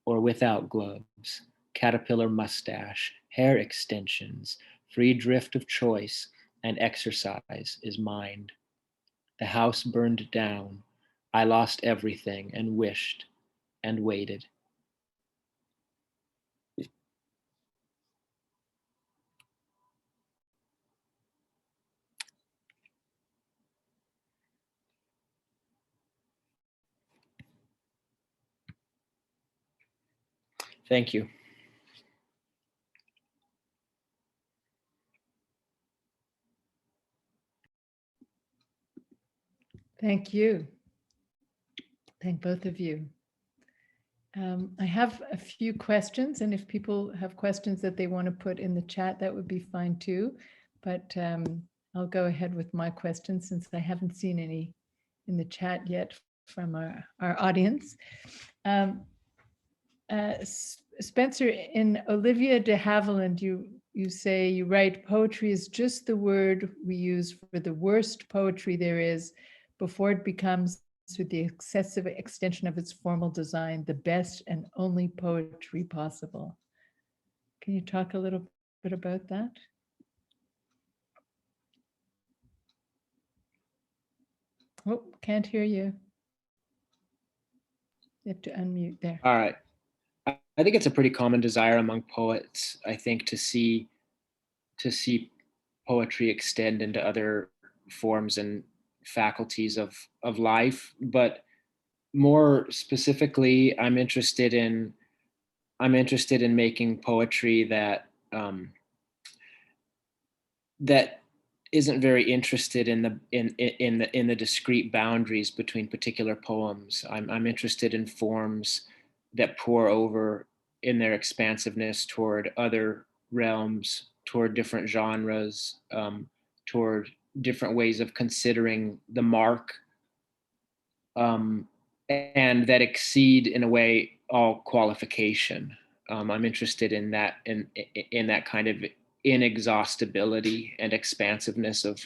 or without gloves, caterpillar mustache, hair extensions, free drift of choice and exercise is mind. The house burned down. I lost everything and wished and waited. Thank you. Thank you. Thank both of you. I have a few questions, and if people have questions that they want to put in the chat, that would be fine too. But I'll go ahead with my questions since I haven't seen any in the chat yet from our audience. Spencer, in Olivia de Havilland, you say, you write, poetry is just the word we use for the worst poetry there is before it becomes, through the excessive extension of its formal design, the best and only poetry possible. Can you talk a little bit about that? Oh, can't hear you. You have to unmute there. All right. I think it's a pretty common desire among poets, I think, to see poetry extend into other forms and faculties of life. But more specifically, I'm interested in making poetry that that isn't very interested in the discrete boundaries between particular poems. I'm interested in forms that pour over in their expansiveness toward other realms, toward different genres, toward different ways of considering the mark, and that exceed in a way all qualification. I'm interested in that in that kind of inexhaustibility and expansiveness of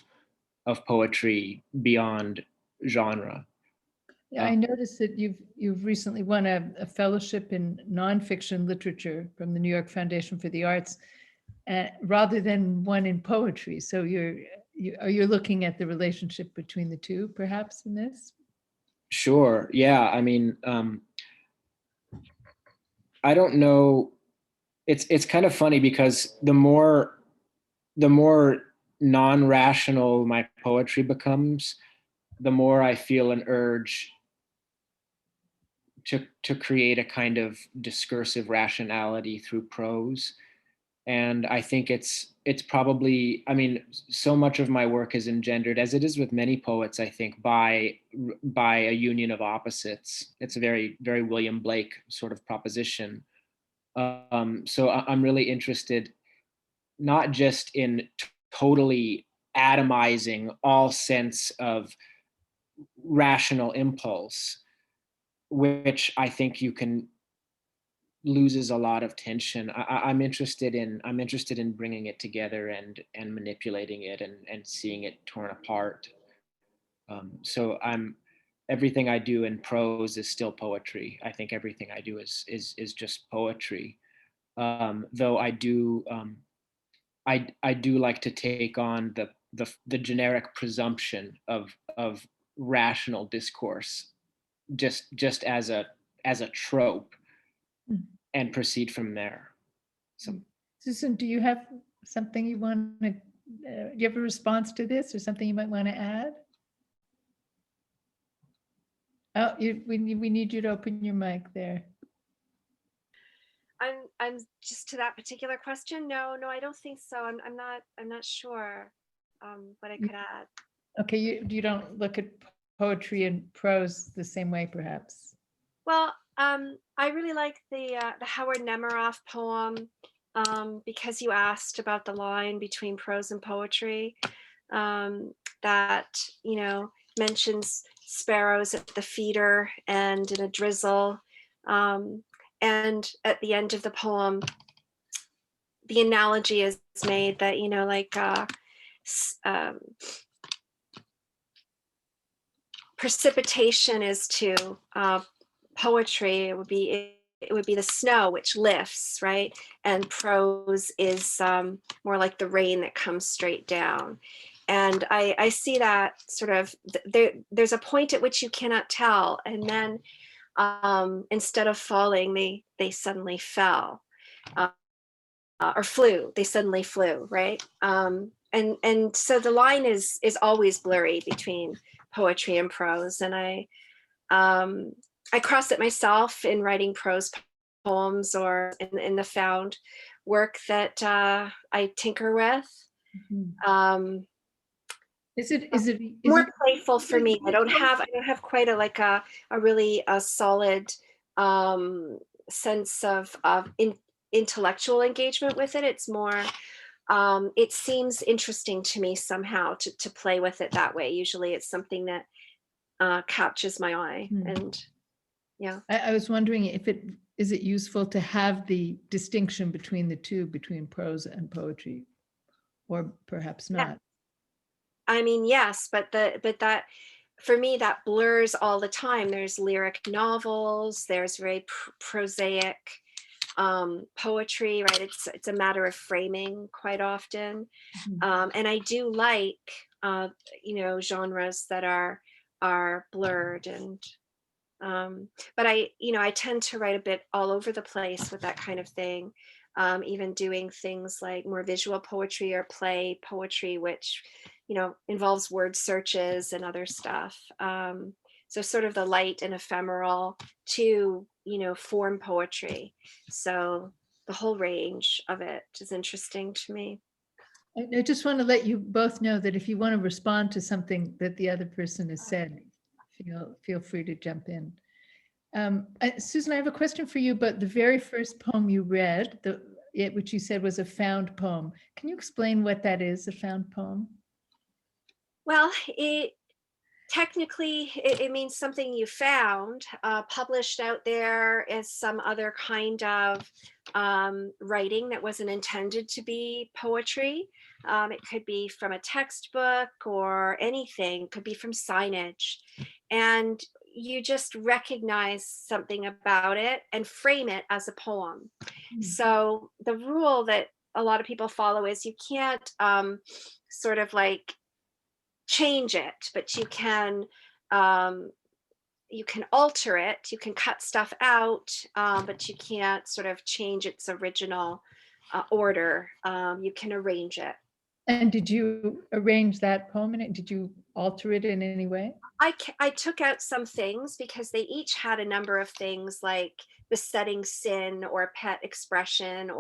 poetry beyond genre. Yeah, I noticed that you've recently won a fellowship in nonfiction literature from the New York Foundation for the Arts, rather than one in poetry. So you're looking at the relationship between the two, perhaps, in this? Sure. Yeah. I mean, I don't know. It's kind of funny because the more non-rational my poetry becomes, the more I feel an urge to create a kind of discursive rationality through prose. And I think it's probably, I mean, so much of my work is engendered, as it is with many poets, I think, by a union of opposites. It's a very, very William Blake sort of proposition. So I'm really interested not just in totally atomizing all sense of rational impulse, which I think loses a lot of tension. I'm interested in bringing it together and manipulating it and seeing it torn apart. So everything I do in prose is still poetry. I think everything I do is just poetry. Though I do like to take on the generic presumption of rational discourse, just as a trope, and proceed from there. So, Susan, do you have something you want to? Do you have a response to this, or something you might want to add? Oh, we need you to open your mic there. I'm just to that particular question. No, I don't think so. I'm not sure what I could add. Okay, you don't look at poetry and prose the same way, perhaps. Well, I really like the Howard Nemeroff poem because you asked about the line between prose and poetry. That mentions sparrows at the feeder and in a drizzle. And at the end of the poem, the analogy is made that, precipitation is to poetry, it would be the snow which lifts, right? And prose is more like the rain that comes straight down. And I see that sort of, there's a point at which you cannot tell, and then instead of falling, they suddenly fell, or flew. They suddenly flew, right? And so the line is always blurry between poetry and prose, and I cross it myself in writing prose poems or in the found work that I tinker with. Mm-hmm. Is it more playful for me? I don't have quite a really solid sense of intellectual engagement with it. It's more it seems interesting to me somehow to play with it that way. Usually it's something that catches my eye. And yeah, I was wondering if is it useful to have the distinction between the two, between prose and poetry, or perhaps not. Yeah. I mean, yes, but that for me, that blurs all the time. There's lyric novels, there's very prosaic poetry, right? It's a matter of framing quite often. And I do like genres that are blurred, and but I tend to write a bit all over the place with that kind of thing. Even doing things like more visual poetry or play poetry, which involves word searches and other stuff. So sort of the light and ephemeral to form poetry. So the whole range of it is interesting to me. I just want to let you both know that if you want to respond to something that the other person has said, feel free to jump in. Susan, I have a question for you about the very first poem you read, which you said was a found poem. Can you explain what that is, a found poem? Well, technically, it means something you found, published out there as some other kind of writing that wasn't intended to be poetry. It could be from a textbook or anything, it could be from signage. And you just recognize something about it and frame it as a poem. So the rule that a lot of people follow is you can't sort of like change it, but you can alter it, you can cut stuff out, but you can't sort of change its original order. You can arrange it. And did you arrange that poem in it? Did you alter it in any way? I took out some things because they each had a number of things like besetting sin or pet expression,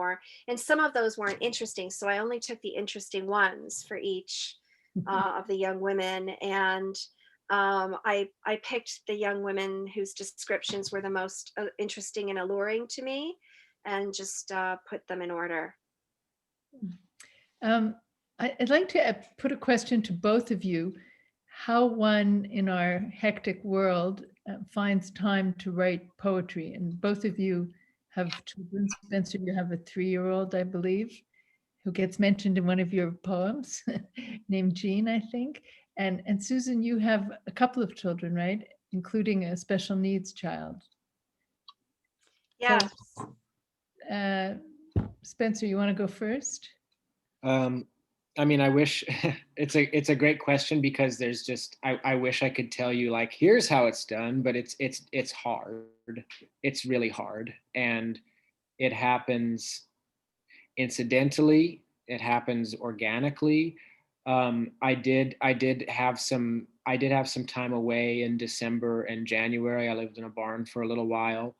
and some of those weren't interesting. So I only took the interesting ones for each of the young women. And I picked the young women whose descriptions were the most interesting and alluring to me, and just put them in order. I'd like to put a question to both of you. How one in our hectic world finds time to write poetry. And both of you have children. Spencer, you have a 3-year-old, I believe, who gets mentioned in one of your poems, named Jean, I think. And Susan, you have a couple of children, right? including a special needs child. Yes. So, Spencer, you want to go first? I mean, I wish it's a great question, because there's just, I wish I could tell you like, here's how it's done, but it's hard. It's really hard. And it happens incidentally, it happens organically. I did have some time away in December and January. I lived in a barn for a little while,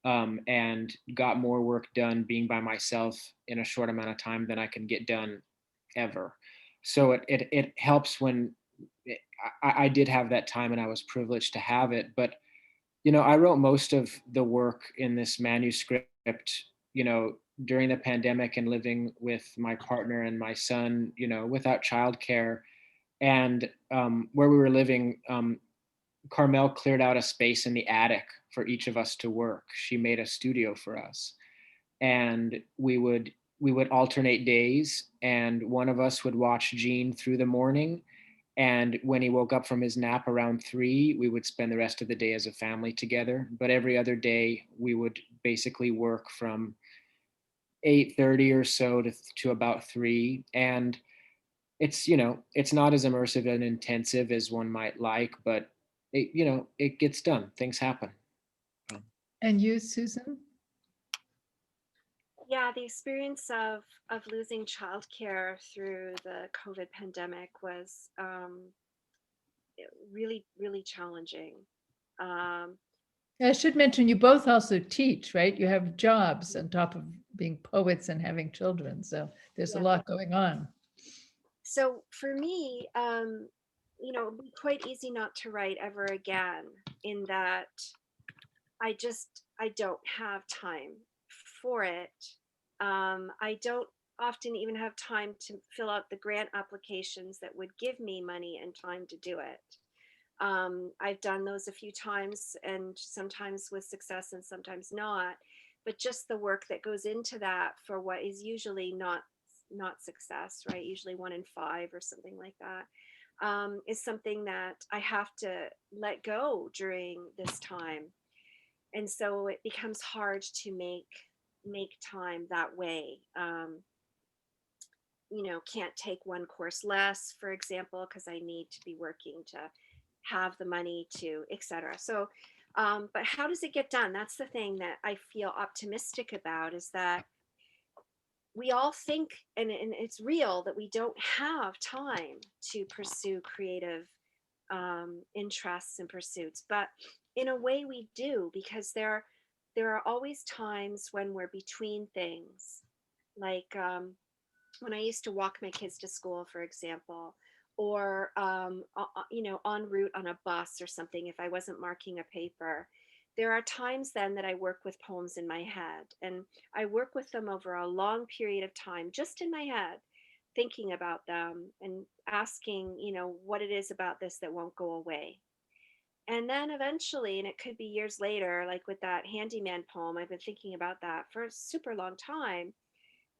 and got more work done being by myself in a short amount of time than I can get done ever. So it helps when I did have that time, and I was privileged to have it. But I wrote most of the work in this manuscript, during the pandemic, and living with my partner and my son, without childcare. And where we were living, Carmel cleared out a space in the attic for each of us to work. She made a studio for us, and we would alternate days, and one of us would watch Gene through the morning, and when he woke up from his nap around 3, we would spend the rest of the day as a family together. But every other day we would basically work from 8:30 or so to about 3. And it's not as immersive and intensive as one might like, but it gets done. Things happen. And you, Susan? Yeah, the experience of losing childcare through the COVID pandemic was really, really challenging. I should mention you both also teach, right? You have jobs on top of being poets and having children. So there's a lot going on. So for me, it'd be quite easy not to write ever again, in that I don't have time for it. I don't often even have time to fill out the grant applications that would give me money and time to do it. I've done those a few times, and sometimes with success and sometimes not. But just the work that goes into that for what is usually not success, right? Usually 1 in 5 or something like that, is something that I have to let go during this time. And so it becomes hard to make time that way. Can't take one course less, for example, because I need to be working to have the money to, etc. So, but how does it get done? That's the thing that I feel optimistic about, is that we all think, and it's real, that we don't have time to pursue creative interests and pursuits, but in a way we do, because there are always times when we're between things, like when I used to walk my kids to school, for example, or en route on a bus or something, if I wasn't marking a paper. There are times then that I work with poems in my head, and I work with them over a long period of time, just in my head, thinking about them and asking, what it is about this that won't go away. And then eventually, and it could be years later, like with that handyman poem, I've been thinking about that for a super long time.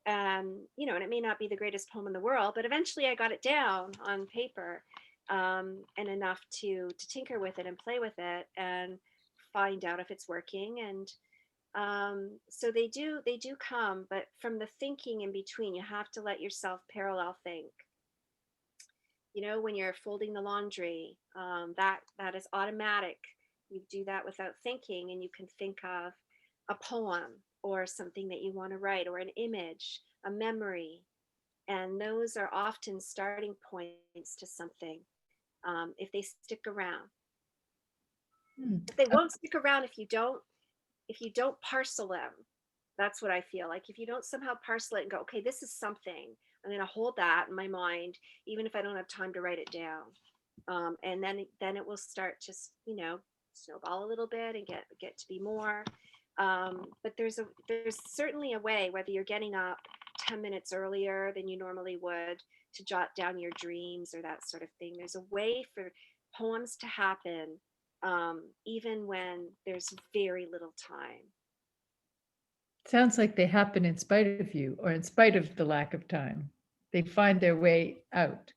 And it may not be the greatest poem in the world, but eventually I got it down on paper, and enough to tinker with it and play with it and find out if it's working. And so they do come, but from the thinking in between, you have to let yourself parallel think. When you're folding the laundry, that is automatic. You do that without thinking, and you can think of a poem or something that you want to write, or an image, a memory. And those are often starting points to something, if they stick around. But they won't stick around if you don't parcel them. That's what I feel like. If you don't somehow parcel it and go, okay, this is something, I'm going to hold that in my mind, even if I don't have time to write it down. And then it will start to, snowball a little bit and get to be more. But there's certainly a way, whether you're getting up 10 minutes earlier than you normally would to jot down your dreams or that sort of thing. There's a way for poems to happen, even when there's very little time. Sounds like they happen in spite of you, or in spite of the lack of time. They find their way out.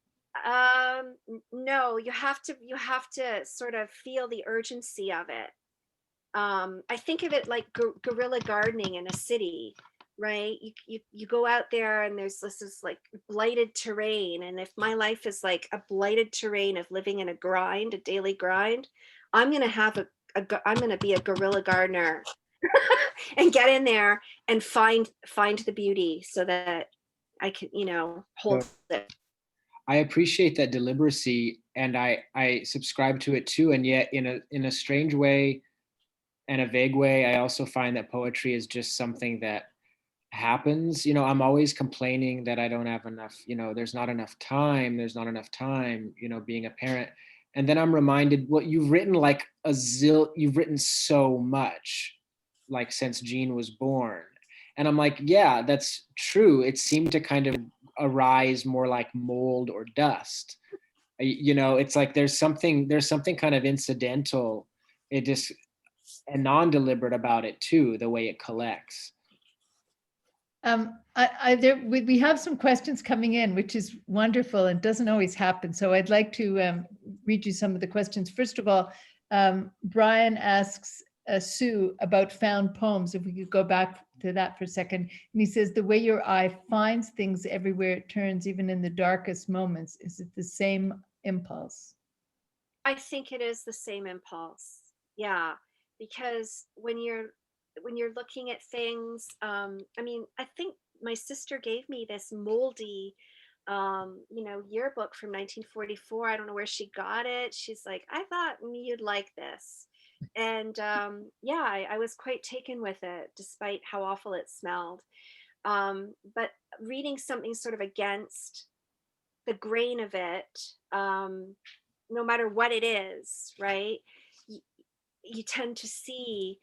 No, you have to sort of feel the urgency of it. I think of it like guerrilla gardening in a city, right? You go out there and there's this like blighted terrain, and if my life is like a blighted terrain of living in a daily grind, I'm gonna have I'm gonna be a guerrilla gardener and get in there and find the beauty so that I can, hold it. I appreciate that deliberacy, and I subscribe to it too. And yet, in a strange way and a vague way, I also find that poetry is just something that happens. I'm always complaining that I don't have enough. There's not enough time. There's not enough time. Being a parent, and then I'm reminded, well, you've written like you've written so much, like since Jean was born, and I'm like, yeah, that's true. It seemed to kind of arise more like mold or dust. It's like there's something kind of incidental, it just, and non-deliberate about it too, the way it collects. We have some questions coming in, which is wonderful and doesn't always happen. So I'd like to read you some of the questions. First of all, Brian asks Sue about found poems, if we could go back to that for a second. And he says, the way your eye finds things everywhere it turns, even in the darkest moments, is it the same impulse? I think it is the same impulse. Yeah, because when you're looking at things, I think my sister gave me this moldy yearbook from 1944. I don't know where she got it. She's like, I thought you'd like this. And I was quite taken with it, despite how awful it smelled. But reading something sort of against the grain of it, no matter what it is, right? You tend to see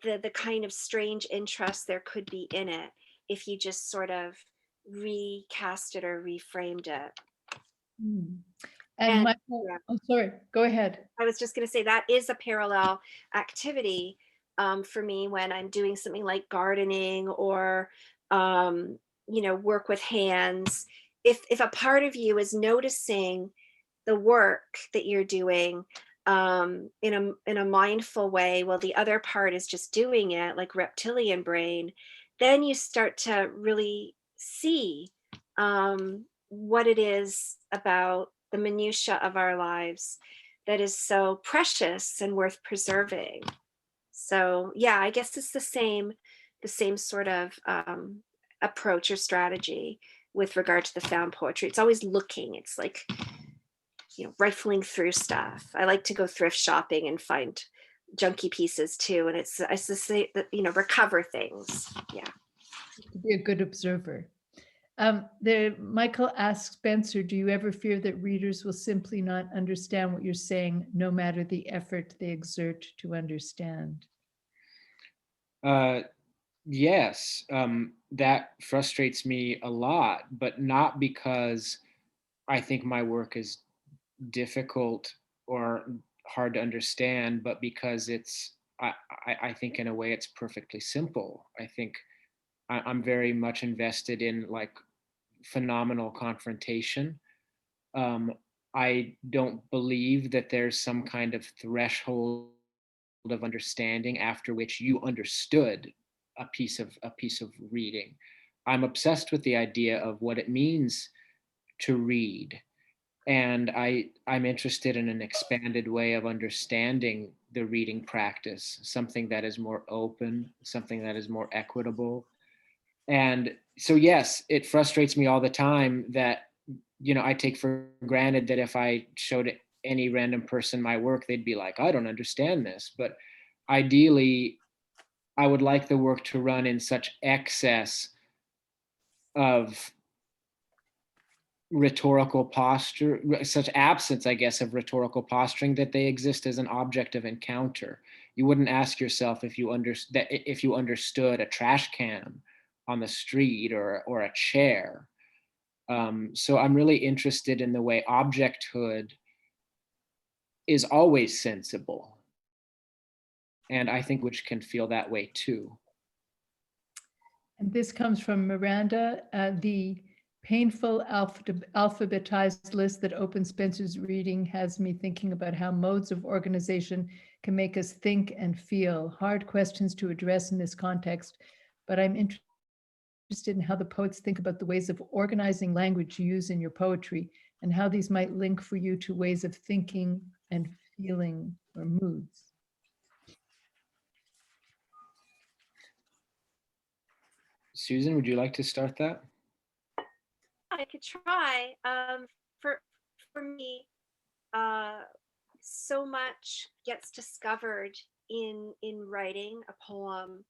the kind of strange interest there could be in it if you just sort of recast it or reframed it. And Michael, oh, sorry, go ahead. I was just going to say that is a parallel activity for me when I'm doing something like gardening or, work with hands. If a part of you is noticing the work that you're doing in a mindful way, while the other part is just doing it, like reptilian brain, then you start to really see what it is about the minutiae of our lives that is so precious and worth preserving. So yeah, I guess it's the same sort of approach or strategy with regard to the found poetry. It's always looking. It's like, rifling through stuff. I like to go thrift shopping and find junky pieces too. And it's to say that, recover things. Yeah. To be a good observer. Michael asks Spencer, do you ever fear that readers will simply not understand what you're saying, no matter the effort they exert to understand? Yes, that frustrates me a lot, but not because I think my work is difficult or hard to understand, but because I think in a way it's perfectly simple. I think I'm very much invested in like phenomenal confrontation. I don't believe that there's some kind of threshold of understanding after which you understood a piece of reading. I'm obsessed with the idea of what it means to read. And I'm interested in an expanded way of understanding the reading practice, something that is more open, something that is more equitable. And so, yes, it frustrates me all the time that, I take for granted that if I showed any random person my work, they'd be like, I don't understand this. But ideally, I would like the work to run in such excess of rhetorical posture, such absence, I guess, of rhetorical posturing, that they exist as an object of encounter. You wouldn't ask yourself if you understood a trash can on the street or a chair. So I'm really interested in the way objecthood is always sensible, and I think which can feel that way too. And this comes from Miranda. The painful alphabetized list that opens Spencer's reading has me thinking about how modes of organization can make us think and feel. Hard questions to address in this context, but I'm interested in how the poets think about the ways of organizing language you use in your poetry and how these might link for you to ways of thinking and feeling or moods. Susan, would you like to start that? I could try. For me, so much gets discovered in writing a poem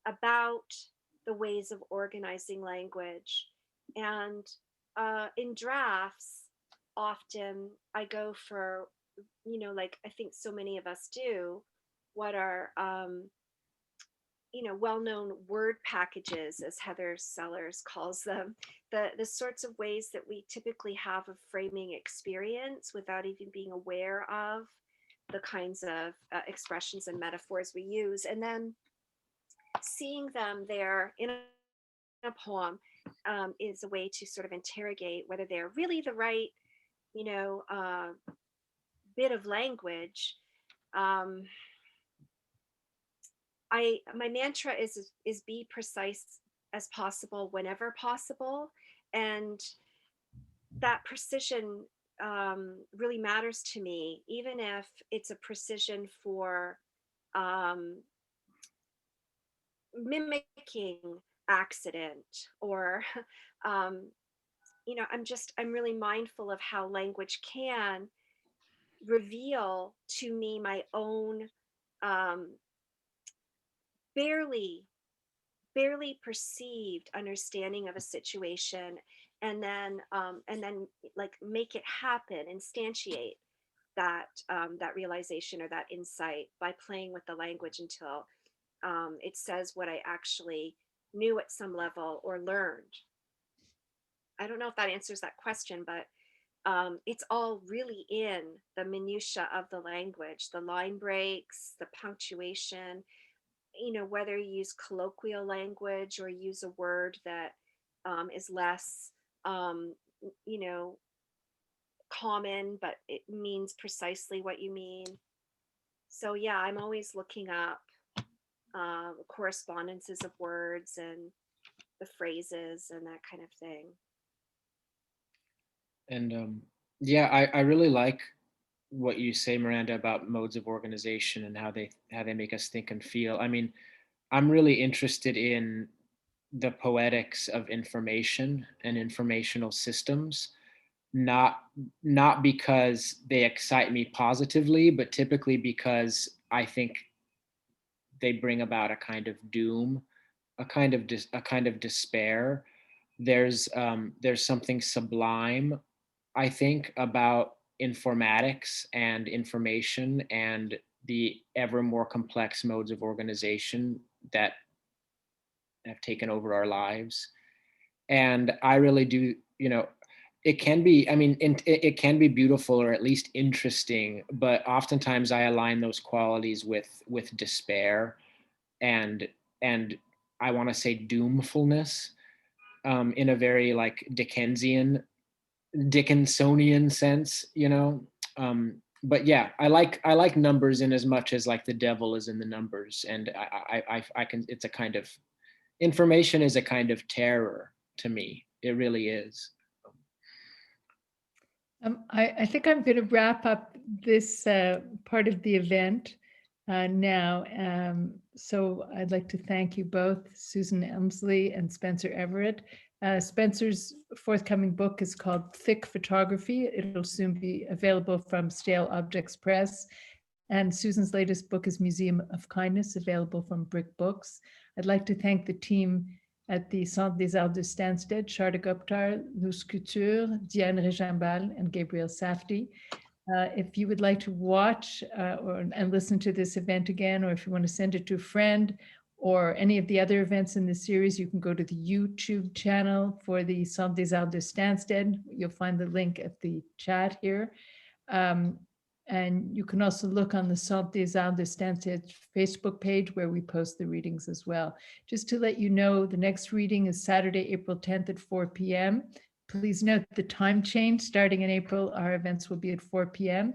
about the ways of organizing language, and in drafts, often I go for, like I think so many of us do, what are well-known word packages, as Heather Sellers calls them, the sorts of ways that we typically have of framing experience without even being aware of the kinds of expressions and metaphors we use, and then seeing them there in a poem is a way to sort of interrogate whether they're really the right, bit of language. My mantra is be precise as possible whenever possible, and that precision really matters to me, even if it's a precision for mimicking accident or I'm really mindful of how language can reveal to me my own barely perceived understanding of a situation, and then like make it happen, instantiate that that realization or that insight by playing with the language until it says what I actually knew at some level or learned. I don't know if that answers that question, but it's all really in the minutia of the language, the line breaks, the punctuation, whether you use colloquial language or use a word that is less, common, but it means precisely what you mean. So yeah, I'm always looking up correspondences of words and the phrases and that kind of thing. And yeah, I really like what you say, Miranda, about modes of organization and how they make us think and feel. I mean, I'm really interested in the poetics of information and informational systems, not because they excite me positively, but typically because I think they bring about a kind of doom, a kind of despair. There's something sublime, I think, about informatics and information and the ever more complex modes of organization that have taken over our lives. And I really do, it can be, I mean, it can be beautiful or at least interesting, but oftentimes I align those qualities with despair and I want to say doomfulness, in a very like Dickinsonian sense, but yeah, I like numbers in as much as like the devil is in the numbers, and I can, it's a kind of, information is a kind of terror to me. It really is. I think I'm going to wrap up this part of the event now. So I'd like to thank you both, Susan Elmslie and Spencer Everett. Spencer's forthcoming book is called Thick Photography. It'll soon be available from Stale Objects Press. And Susan's latest book is Museum of Kindness, available from Brick Books. I'd like to thank the team at the Centre des Arts de Stanstead, Sharda Guptar, Luce Couture, Diane Régimbald, and Gabriel Safdie. If you would like to watch and listen to this event again, or if you want to send it to a friend, or any of the other events in the series, you can go to the YouTube channel for the Centre des Arts de Stanstead. You'll find the link at the chat here. And you can also look on the Centre des Arts de Stanstead Facebook page where we post the readings as well. Just to let you know, the next reading is Saturday, April 10th at 4 p.m. Please note the time change. Starting in April, our events will be at 4 p.m.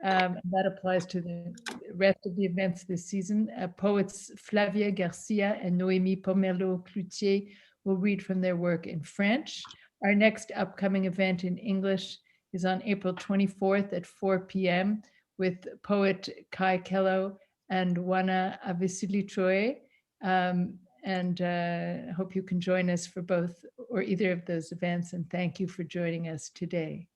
That applies to the rest of the events this season. Poets Flavia Garcia and Noémie Pomelo-Cloutier will read from their work in French. Our next upcoming event in English is on April 24th at 4 p.m. with poet Kai Kello and Wana Avisili-Troe. Hope you can join us for both or either of those events. And thank you for joining us today.